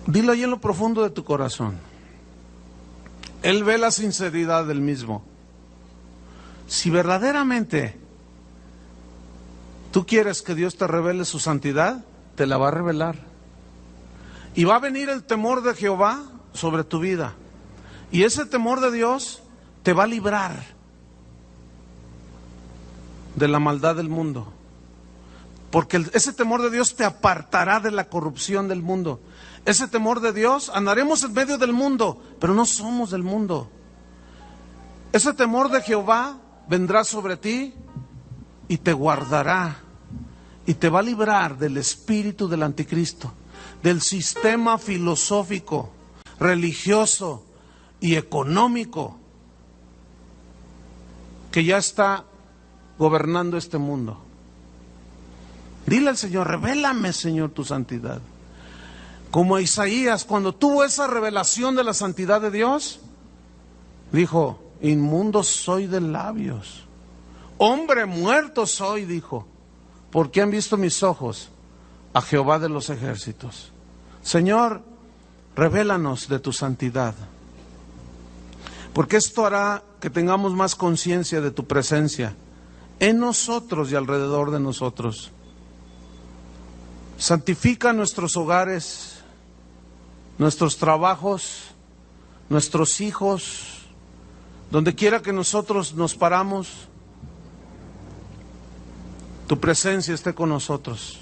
Dilo allí en lo profundo de tu corazón. Él ve la sinceridad del mismo. Si verdaderamente tú quieres que Dios te revele su santidad, te la va a revelar. Y va a venir el temor de Jehová sobre tu vida. Y ese temor de Dios te va a librar de la maldad del mundo. Porque ese temor de Dios te apartará de la corrupción del mundo. Ese temor de Dios, andaremos en medio del mundo, pero no somos del mundo. Ese temor de Jehová vendrá sobre ti y te guardará. Y te va a librar del espíritu del anticristo, del sistema filosófico, religioso y económico que ya está gobernando este mundo. Dile al Señor: revélame, Señor, tu santidad. Como Isaías, cuando tuvo esa revelación de la santidad de Dios, dijo: inmundo soy de labios, hombre muerto soy, dijo, porque han visto mis ojos a Jehová de los ejércitos. Señor, revélanos de tu santidad, porque esto hará que tengamos más conciencia de tu presencia en nosotros y alrededor de nosotros. Santifica nuestros hogares, nuestros trabajos, nuestros hijos, donde quiera que nosotros nos paramos, tu presencia esté con nosotros,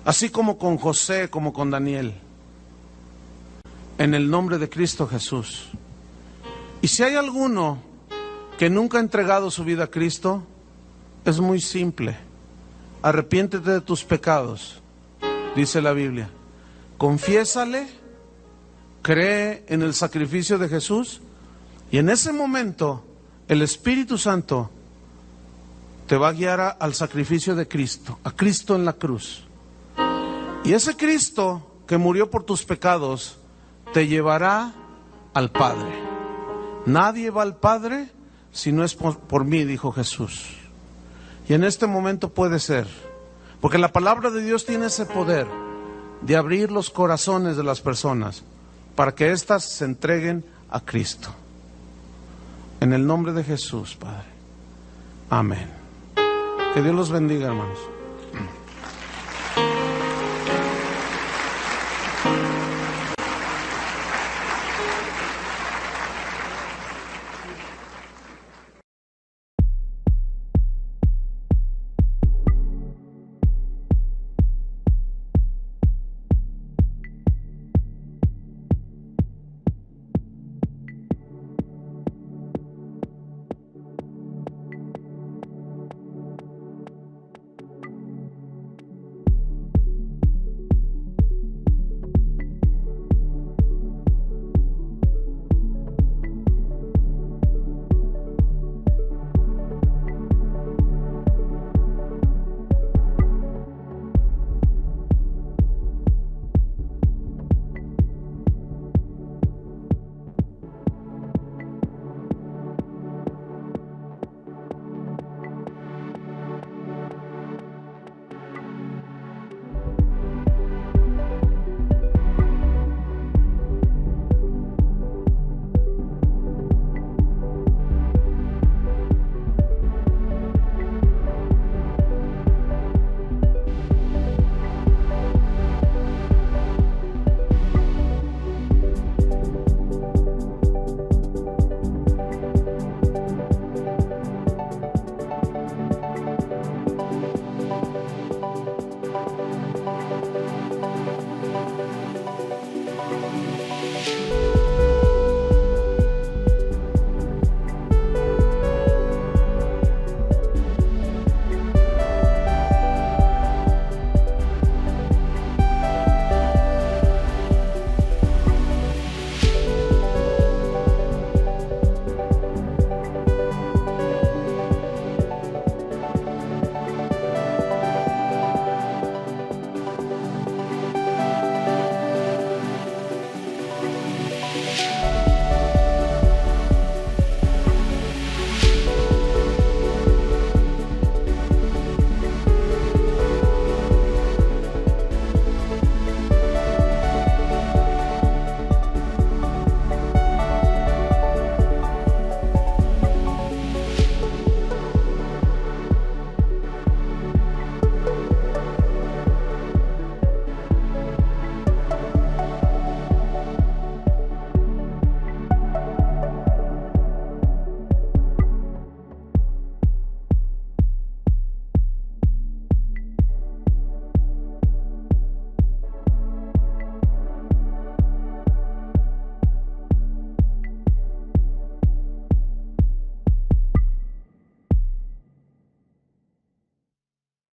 así como con José, como con Daniel, en el nombre de Cristo Jesús. Y si hay alguno que nunca ha entregado su vida a Cristo, es muy simple: arrepiéntete de tus pecados, dice la Biblia, confiésale, cree en el sacrificio de Jesús, y en ese momento el Espíritu Santo te va a guiar al sacrificio de Cristo, a Cristo en la cruz. Y ese Cristo que murió por tus pecados te llevará al Padre. Nadie va al Padre si no es por mí, dijo Jesús. Y en este momento puede ser, porque la palabra de Dios tiene ese poder de abrir los corazones de las personas para que éstas se entreguen a Cristo. En el nombre de Jesús, Padre. Amén. Que Dios los bendiga, hermanos.